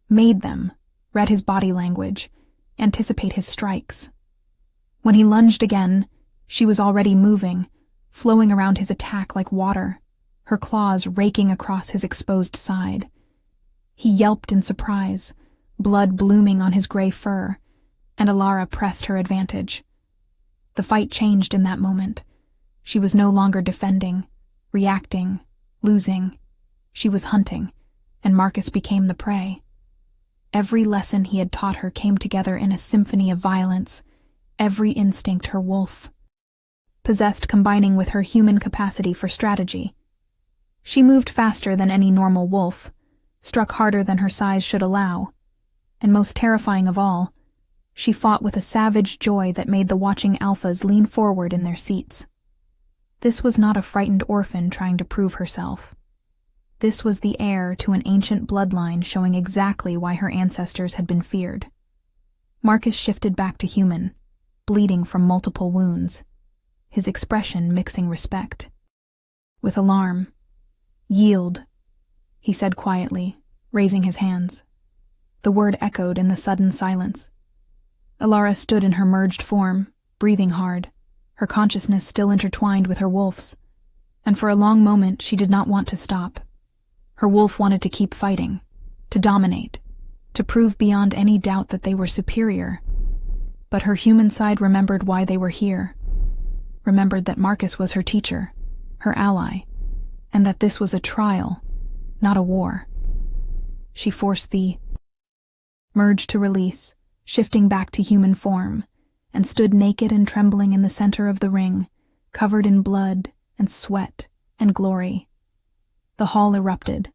made them, read his body language, anticipate his strikes. When he lunged again, she was already moving, flowing around his attack like water, her claws raking across his exposed side. He yelped in surprise, blood blooming on his gray fur, and Alara pressed her advantage. The fight changed in that moment. She was no longer defending, reacting, losing. She was hunting, and Marcus became the prey. Every lesson he had taught her came together in a symphony of violence, every instinct her wolf possessed combining with her human capacity for strategy. She moved faster than any normal wolf, struck harder than her size should allow, and most terrifying of all, she fought with a savage joy that made the watching alphas lean forward in their seats. This was not a frightened orphan trying to prove herself. This was the heir to an ancient bloodline showing exactly why her ancestors had been feared. Marcus shifted back to human, bleeding from multiple wounds, his expression mixing respect with alarm. Yield, he said quietly, raising his hands. The word echoed in the sudden silence. Alara stood in her merged form, breathing hard, her consciousness still intertwined with her wolf's, and for a long moment she did not want to stop. Her wolf wanted to keep fighting, to dominate, to prove beyond any doubt that they were superior. But her human side remembered why they were here, remembered that Marcus was her teacher, her ally, and that this was a trial, not a war. She forced the merge to release, shifting back to human form, and stood naked and trembling in the center of the ring, covered in blood and sweat and glory. The hall erupted.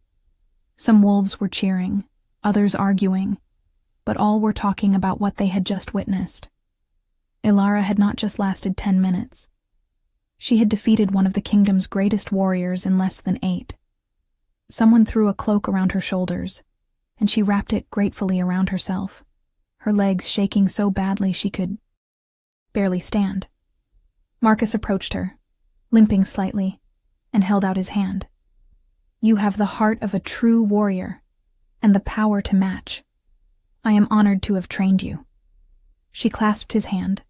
Some wolves were cheering, others arguing, but all were talking about what they had just witnessed. Alara had not just lasted 10 minutes. She had defeated one of the kingdom's greatest warriors in less than 8. Someone threw a cloak around her shoulders, and she wrapped it gratefully around herself, her legs shaking so badly she could barely stand. Marcus approached her, limping slightly, and held out his hand. You have the heart of a true warrior, and the power to match. I am honored to have trained you. She clasped his hand,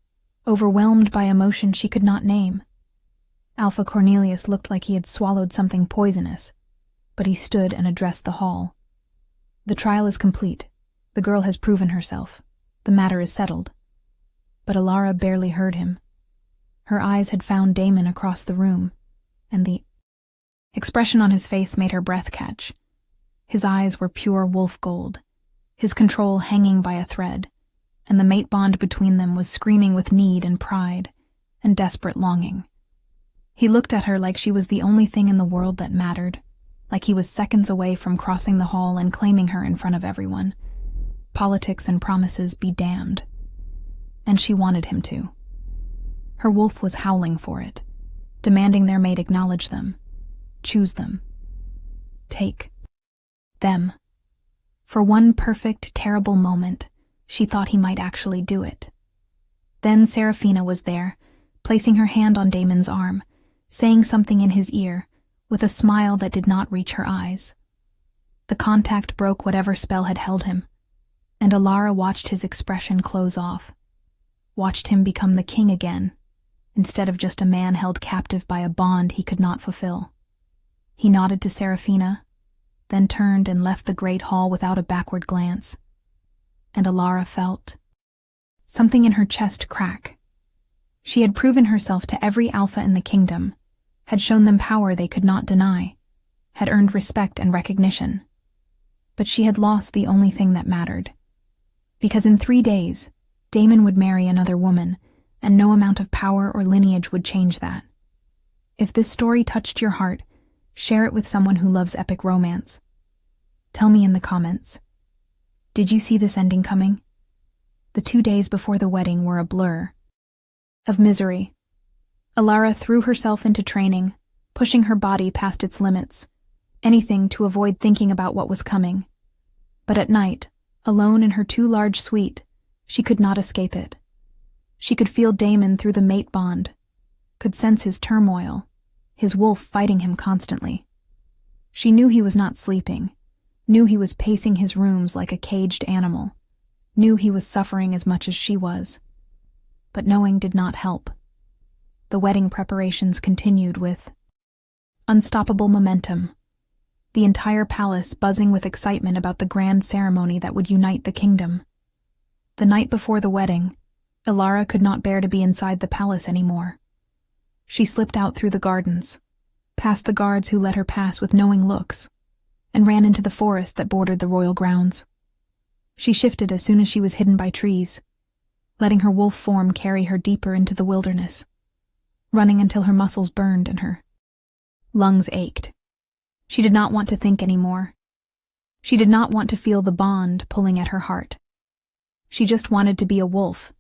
overwhelmed by emotion she could not name. Alpha Cornelius looked like he had swallowed something poisonous, but he stood and addressed the hall. The trial is complete. The girl has proven herself. The matter is settled. But Alara barely heard him. Her eyes had found Damon across the room, and the expression on his face made her breath catch. His eyes were pure wolf gold, his control hanging by a thread, and the mate bond between them was screaming with need and pride and desperate longing. He looked at her like she was the only thing in the world that mattered, like he was seconds away from crossing the hall and claiming her in front of everyone. Politics and promises be damned. And she wanted him to. Her wolf was howling for it, demanding their mate acknowledge them, choose them, take them. For one perfect, terrible moment, she thought he might actually do it. Then Seraphina was there, placing her hand on Damon's arm, saying something in his ear, with a smile that did not reach her eyes. The contact broke whatever spell had held him, and Alara watched his expression close off, watched him become the king again, instead of just a man held captive by a bond he could not fulfill. He nodded to Seraphina, then turned and left the great hall without a backward glance, and Alara felt something in her chest crack. She had proven herself to every alpha in the kingdom, had shown them power they could not deny, had earned respect and recognition. But she had lost the only thing that mattered. Because in 3 days, Damon would marry another woman, and no amount of power or lineage would change that. If this story touched your heart, Share it with someone who loves epic romance. Tell me in the comments. Did you see this ending coming? The 2 days before the wedding were a blur of misery. Alara threw herself into training, pushing her body past its limits, anything to avoid thinking about what was coming. But at night, alone in her too large suite, she could not escape it. She could feel Daemon through the mate bond, could sense his turmoil, his wolf fighting him constantly. She knew he was not sleeping, knew he was pacing his rooms like a caged animal, knew he was suffering as much as she was. But knowing did not help. The wedding preparations continued with unstoppable momentum, the entire palace buzzing with excitement about the grand ceremony that would unite the kingdom. The night before the wedding, Alara could not bear to be inside the palace anymore. She slipped out through the gardens, past the guards who let her pass with knowing looks, and ran into the forest that bordered the royal grounds. She shifted as soon as she was hidden by trees, letting her wolf form carry her deeper into the wilderness, running until her muscles burned and her lungs ached. She did not want to think anymore. She did not want to feel the bond pulling at her heart. She just wanted to be a wolf,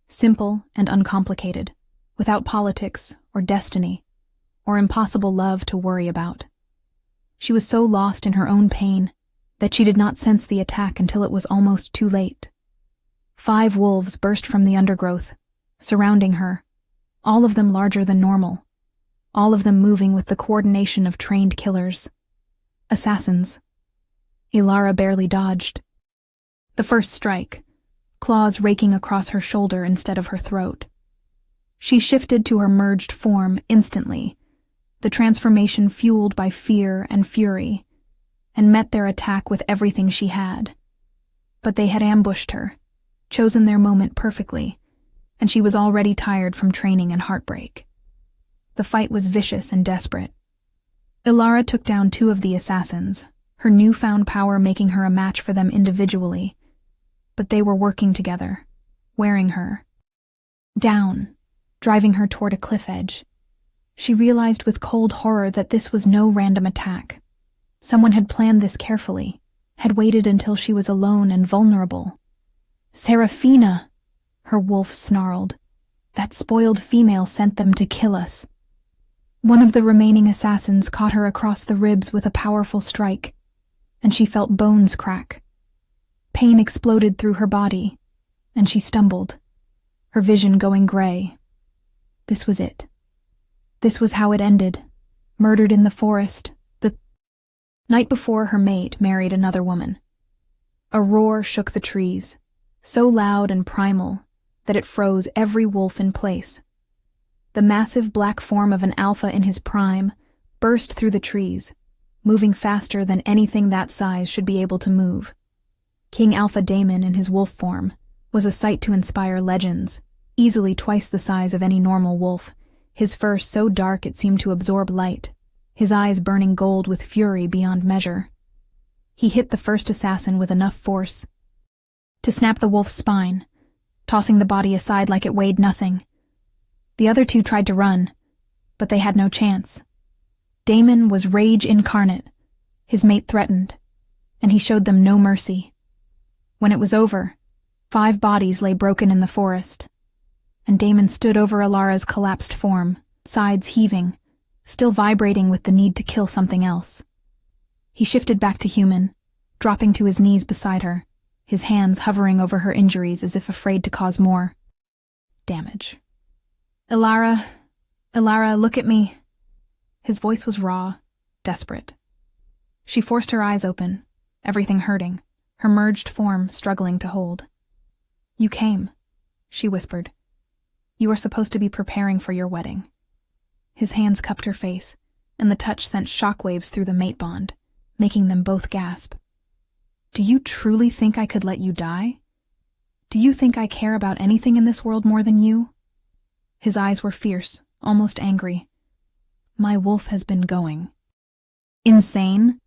simple and uncomplicated, without politics or destiny or impossible love to worry about. She was so lost in her own pain that she did not sense the attack until it was almost too late. 5 wolves burst from the undergrowth, surrounding her, all of them larger than normal, all of them moving with the coordination of trained killers. Assassins. Alara barely dodged. The first strike, claws raking across her shoulder instead of her throat. She shifted to her merged form instantly, the transformation fueled by fear and fury, and met their attack with everything she had. But they had ambushed her, chosen their moment perfectly, and she was already tired from training and heartbreak. The fight was vicious and desperate. Alara took down 2 of the assassins, her newfound power making her a match for them individually, but they were working together, wearing her down, driving her toward a cliff edge. She realized with cold horror that this was no random attack. Someone had planned this carefully, had waited until she was alone and vulnerable. Seraphina, her wolf snarled. That spoiled female sent them to kill us. One of the remaining assassins caught her across the ribs with a powerful strike, and she felt bones crack. Pain exploded through her body, and she stumbled, her vision going gray. This was it. This was how it ended, murdered in the forest, the night before her mate married another woman. A roar shook the trees, so loud and primal that it froze every wolf in place. The massive black form of an alpha in his prime burst through the trees, moving faster than anything that size should be able to move. King Alpha Daemon in his wolf form was a sight to inspire legends, easily twice the size of any normal wolf, his fur so dark it seemed to absorb light, his eyes burning gold with fury beyond measure. He hit the first assassin with enough force to snap the wolf's spine, tossing the body aside like it weighed nothing. The other 2 tried to run, but they had no chance. Daemon was rage incarnate, his mate threatened, and he showed them no mercy. When it was over, 5 bodies lay broken in the forest, and Daemon stood over Alara's collapsed form, sides heaving, still vibrating with the need to kill something else. He shifted back to human, dropping to his knees beside her, his hands hovering over her injuries as if afraid to cause more damage. Alara, look at me. His voice was raw, desperate. She forced her eyes open, everything hurting, her merged form struggling to hold. You came, she whispered. You are supposed to be preparing for your wedding. His hands cupped her face, and the touch sent shockwaves through the mate bond, making them both gasp. Do you truly think I could let you die? Do you think I care about anything in this world more than you? His eyes were fierce, almost angry. My wolf has been going. Insane?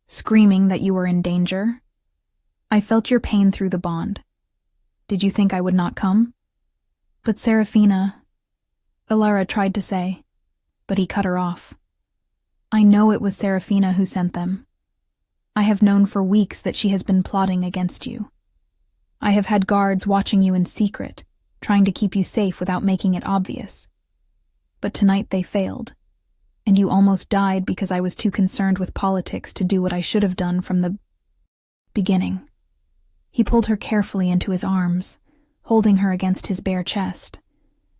Screaming that you were in danger? I felt your pain through the bond. Did you think I would not come? But Seraphina, Alara tried to say, but he cut her off. I know it was Seraphina who sent them. I have known for weeks that she has been plotting against you. I have had guards watching you in secret, trying to keep you safe without making it obvious. But tonight they failed, and you almost died because I was too concerned with politics to do what I should have done from the beginning. He pulled her carefully into his arms, holding her against his bare chest,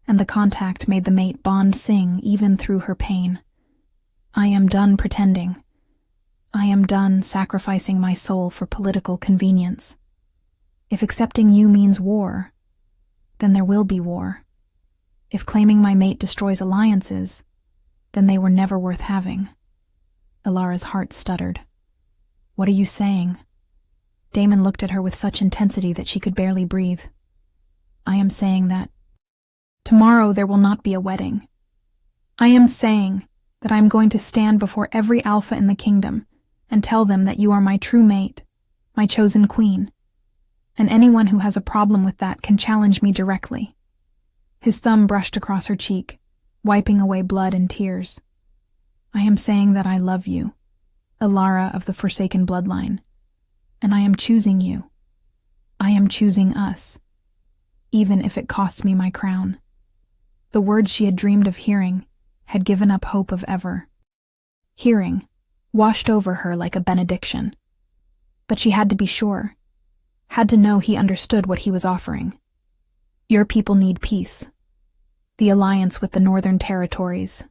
and the contact made the mate bond sing even through her pain. I am done pretending. I am done sacrificing my soul for political convenience. If accepting you means war, then there will be war. If claiming my mate destroys alliances, then they were never worth having. Alara's heart stuttered. What are you saying? Damon looked at her with such intensity that she could barely breathe. I am saying that tomorrow there will not be a wedding. I am saying that I am going to stand before every alpha in the kingdom and tell them that you are my true mate, my chosen queen, and anyone who has a problem with that can challenge me directly. His thumb brushed across her cheek, wiping away blood and tears. I am saying that I love you, Alara of the Forsaken bloodline, and I am choosing you. I am choosing us, even if it costs me my crown. The words she had dreamed of hearing had given up hope of ever. Hearing washed over her like a benediction. But she had to be sure, had to know he understood what he was offering. Your people need peace. The alliance with the Northern Territories.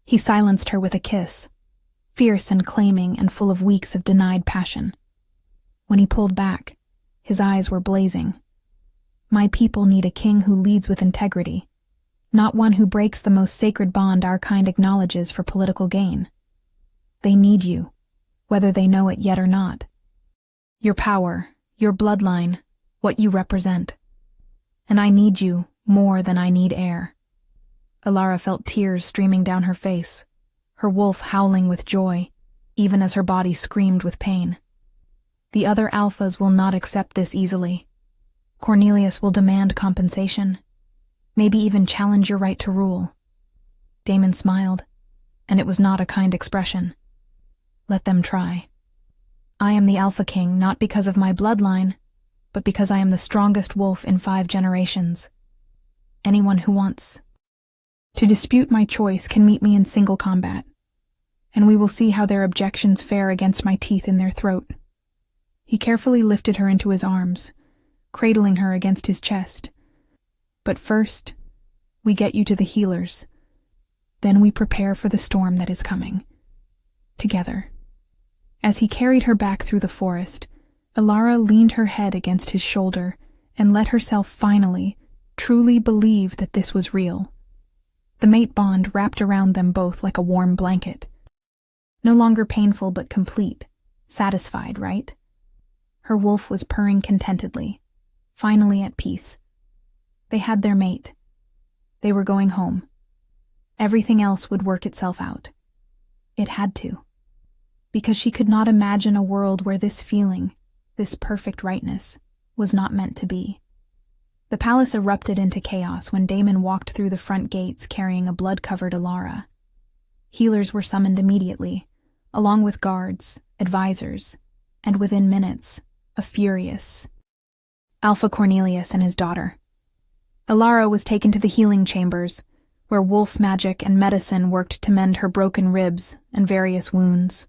He silenced her with a kiss, fierce and claiming and full of weeks of denied passion. When he pulled back, his eyes were blazing. My people need a king who leads with integrity, not one who breaks the most sacred bond our kind acknowledges for political gain. They need you, whether they know it yet or not. Your power, your bloodline, what you represent. And I need you more than I need air. Alara felt tears streaming down her face, her wolf howling with joy, even as her body screamed with pain. The other alphas will not accept this easily. Cornelius will demand compensation, maybe even challenge your right to rule. Damon smiled, and it was not a kind expression. Let them try. I am the Alpha King not because of my bloodline, but because I am the strongest wolf in 5 generations. Anyone who wants to dispute my choice can meet me in single combat, and we will see how their objections fare against my teeth in their throat. He carefully lifted her into his arms, cradling her against his chest. But first, we get you to the healers. Then we prepare for the storm that is coming. Together. As he carried her back through the forest, Alara leaned her head against his shoulder and let herself finally, truly believe that this was real. The mate bond wrapped around them both like a warm blanket. No longer painful but complete, satisfied, right? Her wolf was purring contentedly, finally at peace. They had their mate. They were going home. Everything else would work itself out. It had to. Because she could not imagine a world where this feeling, this perfect rightness, was not meant to be. The palace erupted into chaos when Damon walked through the front gates carrying a blood-covered Alara. Healers were summoned immediately, along with guards, advisors, and within minutes, a furious Alpha Cornelius and his daughter. Alara was taken to the healing chambers, where wolf magic and medicine worked to mend her broken ribs and various wounds.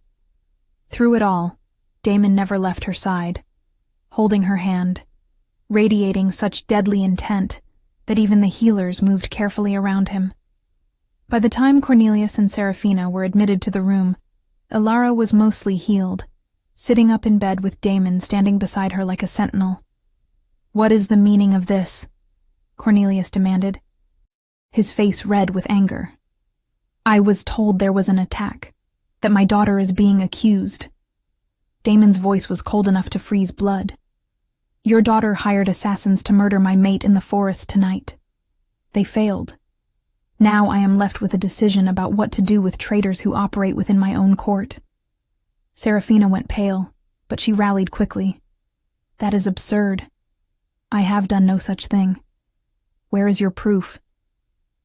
Through it all, Damon never left her side, holding her hand, radiating such deadly intent that even the healers moved carefully around him. By the time Cornelius and Seraphina were admitted to the room, Alara was mostly healed, sitting up in bed with Damon standing beside her like a sentinel. "What is the meaning of this?" Cornelius demanded, his face red with anger. "I was told there was an attack, that my daughter is being accused." Damon's voice was cold enough to freeze blood. "Your daughter hired assassins to murder my mate in the forest tonight. They failed. Now I am left with a decision about what to do with traitors who operate within my own court." Seraphina went pale, but she rallied quickly. "That is absurd. I have done no such thing. Where is your proof?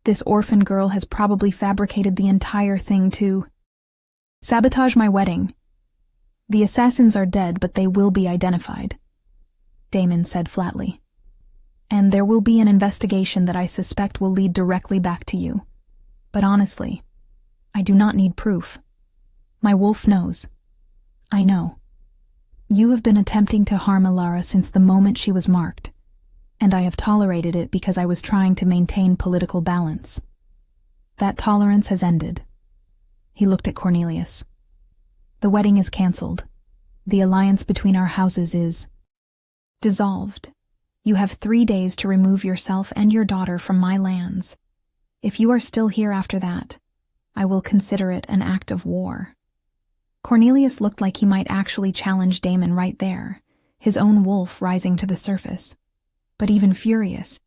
This orphan girl has probably fabricated the entire thing too." Sabotage my wedding. The assassins are dead, but they will be identified, Daemon said flatly. And there will be an investigation that I suspect will lead directly back to you. But honestly, I do not need proof. My wolf knows. I know. You have been attempting to harm Alara since the moment she was marked, and I have tolerated it because I was trying to maintain political balance. That tolerance has ended. He looked at Cornelius. The wedding is cancelled. The alliance between our houses is dissolved. You have 3 days to remove yourself and your daughter from my lands. If you are still here after that, I will consider it an act of war. Cornelius looked like he might actually challenge Daemon right there, his own wolf rising to the surface. But even furious,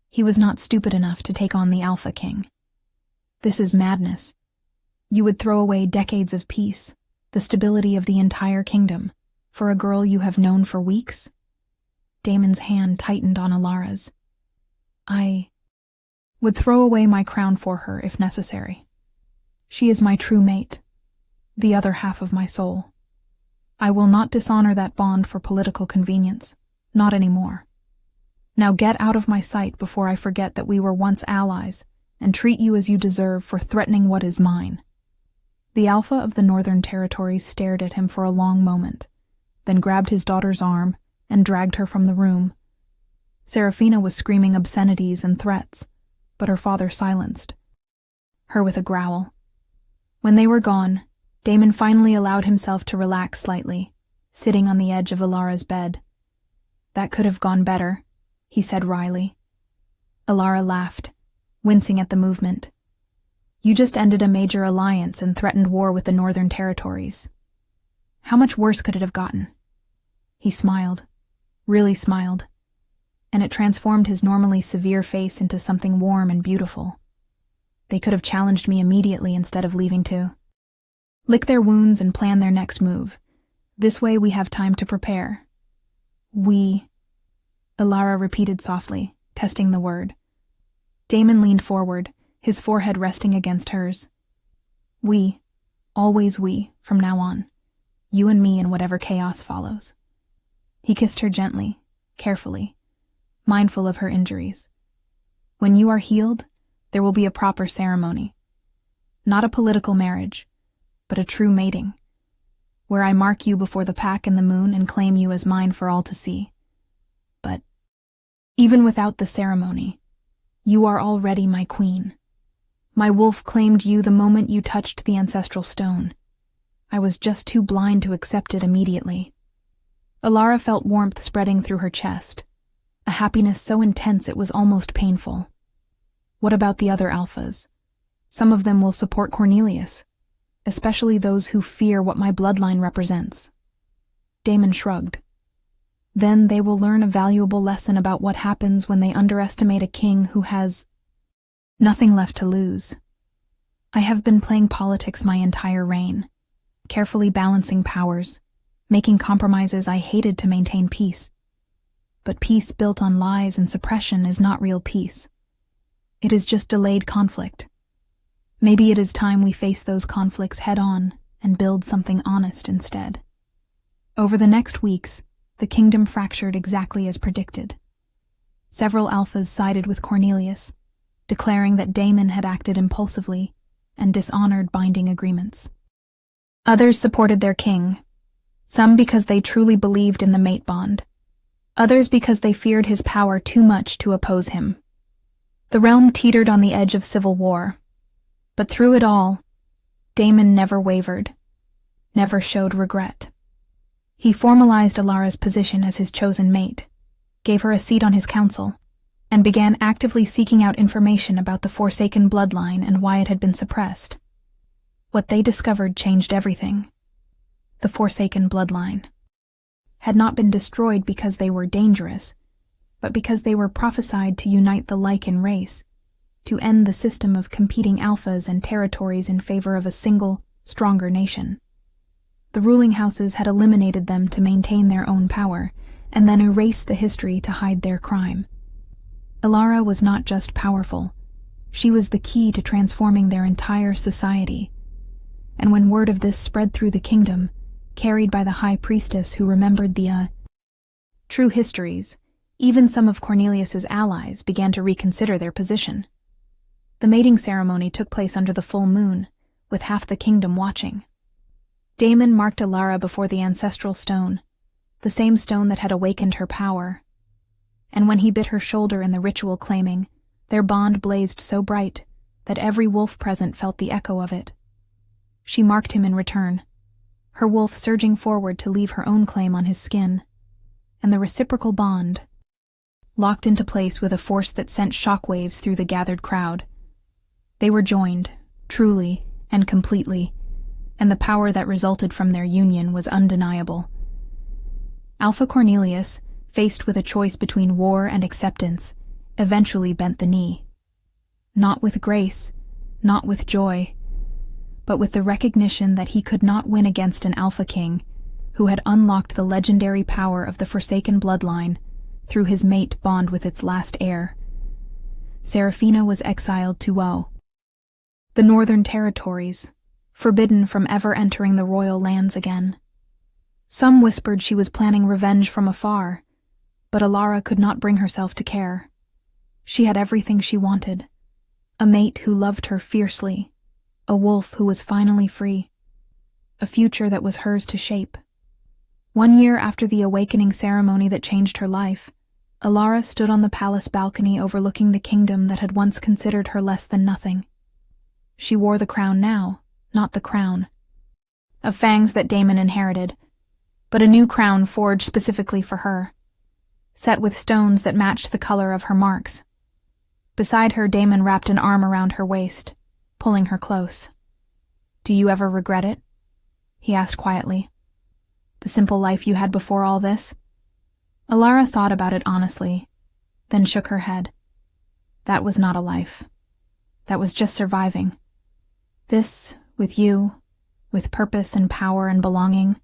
he was not stupid enough to take on the Alpha King. This is madness. You would throw away decades of peace, the stability of the entire kingdom, for a girl you have known for weeks? Daemon's hand tightened on Alara's. I would throw away my crown for her if necessary. She is my true mate, the other half of my soul. I will not dishonor that bond for political convenience, not anymore. Now get out of my sight before I forget that we were once allies and treat you as you deserve for threatening what is mine. The Alpha of the Northern Territories stared at him for a long moment, then grabbed his daughter's arm and dragged her from the room. Seraphina was screaming obscenities and threats, but her father silenced her with a growl. When they were gone, Daemon finally allowed himself to relax slightly, sitting on the edge of Alara's bed. That could have gone better, he said wryly. Alara laughed, wincing at the movement. You just ended a major alliance and threatened war with the Northern Territories. How much worse could it have gotten? He smiled, really smiled, and it transformed his normally severe face into something warm and beautiful. They could have challenged me immediately instead of leaving to lick their wounds and plan their next move. This way we have time to prepare. We, Alara repeated softly, testing the word. Daemon leaned forward, his forehead resting against hers. We, always we, from now on. You and me in whatever chaos follows. He kissed her gently, carefully, mindful of her injuries. When you are healed, there will be a proper ceremony. Not a political marriage, but a true mating, where I mark you before the pack and the moon and claim you as mine for all to see. But even without the ceremony, you are already my queen. My wolf claimed you the moment you touched the ancestral stone. I was just too blind to accept it immediately. Alara felt warmth spreading through her chest, a happiness so intense it was almost painful. What about the other alphas? Some of them will support Cornelius, especially those who fear what my bloodline represents. Daemon shrugged. Then they will learn a valuable lesson about what happens when they underestimate a king who has nothing left to lose. I have been playing politics my entire reign, carefully balancing powers, making compromises I hated to maintain peace. But peace built on lies and suppression is not real peace. It is just delayed conflict. Maybe it is time we face those conflicts head-on and build something honest instead. Over the next weeks, the kingdom fractured exactly as predicted. Several alphas sided with Cornelius, declaring that Daemon had acted impulsively and dishonored binding agreements. Others supported their king, some because they truly believed in the mate bond, others because they feared his power too much to oppose him. The realm teetered on the edge of civil war, but through it all, Daemon never wavered, never showed regret. He formalized Alara's position as his chosen mate, gave her a seat on his council, and began actively seeking out information about the Forsaken bloodline and why it had been suppressed. What they discovered changed everything. The Forsaken bloodline had not been destroyed because they were dangerous, but because they were prophesied to unite the Lycan race, to end the system of competing alphas and territories in favor of a single, stronger nation. The ruling houses had eliminated them to maintain their own power, and then erased the history to hide their crime. Alara was not just powerful, she was the key to transforming their entire society. And when word of this spread through the kingdom, carried by the high priestess who remembered the true histories, even some of Cornelius's allies began to reconsider their position. The mating ceremony took place under the full moon, with half the kingdom watching. Damon marked Alara before the ancestral stone, the same stone that had awakened her power. And when he bit her shoulder in the ritual claiming, their bond blazed so bright that every wolf present felt the echo of it. She marked him in return, her wolf surging forward to leave her own claim on his skin, and the reciprocal bond locked into place with a force that sent shockwaves through the gathered crowd. They were joined, truly and completely, and the power that resulted from their union was undeniable. Alpha Cornelius, faced with a choice between war and acceptance, eventually bent the knee. Not with grace, not with joy, but with the recognition that he could not win against an Alpha King who had unlocked the legendary power of the Forsaken bloodline through his mate bond with its last heir. Seraphina was exiled to Woe, the northern territories, forbidden from ever entering the royal lands again. Some whispered she was planning revenge from afar, but Alara could not bring herself to care. She had everything she wanted, a mate who loved her fiercely, a wolf who was finally free, a future that was hers to shape. 1 year after the awakening ceremony that changed her life, Alara stood on the palace balcony overlooking the kingdom that had once considered her less than nothing. She wore the crown now, not the crown of fangs that Damon inherited, but a new crown forged specifically for her, set with stones that matched the color of her marks. Beside her, Damon wrapped an arm around her waist, pulling her close. "Do you ever regret it?" he asked quietly. "The simple life you had before all this?" Alara thought about it honestly, then shook her head. That was not a life. That was just surviving. This, with you, with purpose and power and belonging,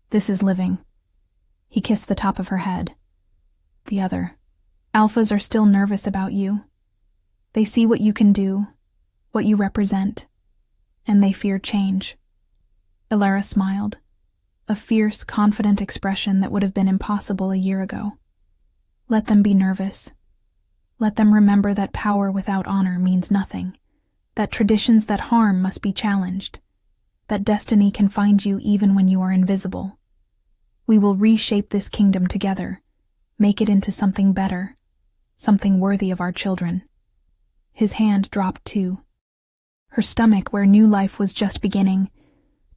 this is living. He kissed the top of her head. The other. Alphas are still nervous about you. They see what you can do, what you represent, and they fear change. Alara smiled, a fierce, confident expression that would have been impossible a year ago. Let them be nervous. Let them remember that power without honor means nothing, that traditions that harm must be challenged, that destiny can find you even when you are invisible. We will reshape this kingdom together, make it into something better, something worthy of our children. His hand dropped too. Her stomach, where new life was just beginning,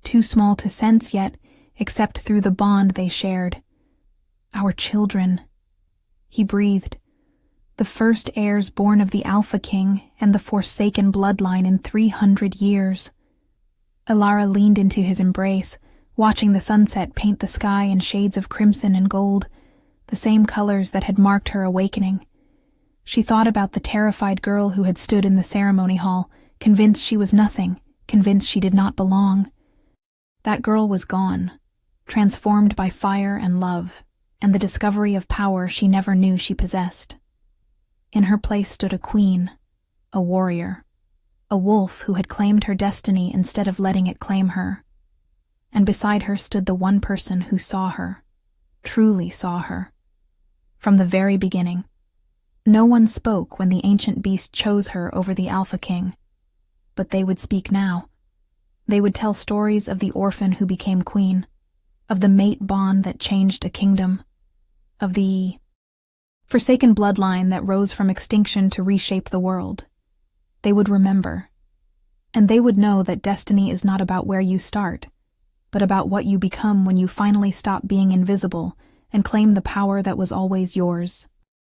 too small to sense yet, except through the bond they shared. Our children. He breathed. The first heirs born of the Alpha King and the Forsaken bloodline in 300 years. Alara leaned into his embrace, watching the sunset paint the sky in shades of crimson and gold, the same colors that had marked her awakening. She thought about the terrified girl who had stood in the ceremony hall, convinced she was nothing, convinced she did not belong. That girl was gone, transformed by fire and love, and the discovery of power she never knew she possessed. In her place stood a queen, a warrior, a wolf who had claimed her destiny instead of letting it claim her. And beside her stood the one person who saw her, truly saw her. From the very beginning. No one spoke when the ancient beast chose her over the Alpha King, but they would speak now. They would tell stories of the orphan who became queen, of the mate bond that changed a kingdom, of the Forsaken bloodline that rose from extinction to reshape the world. They would remember, and they would know that destiny is not about where you start, but about what you become when you finally stop being invisible and claim the power that was always yours.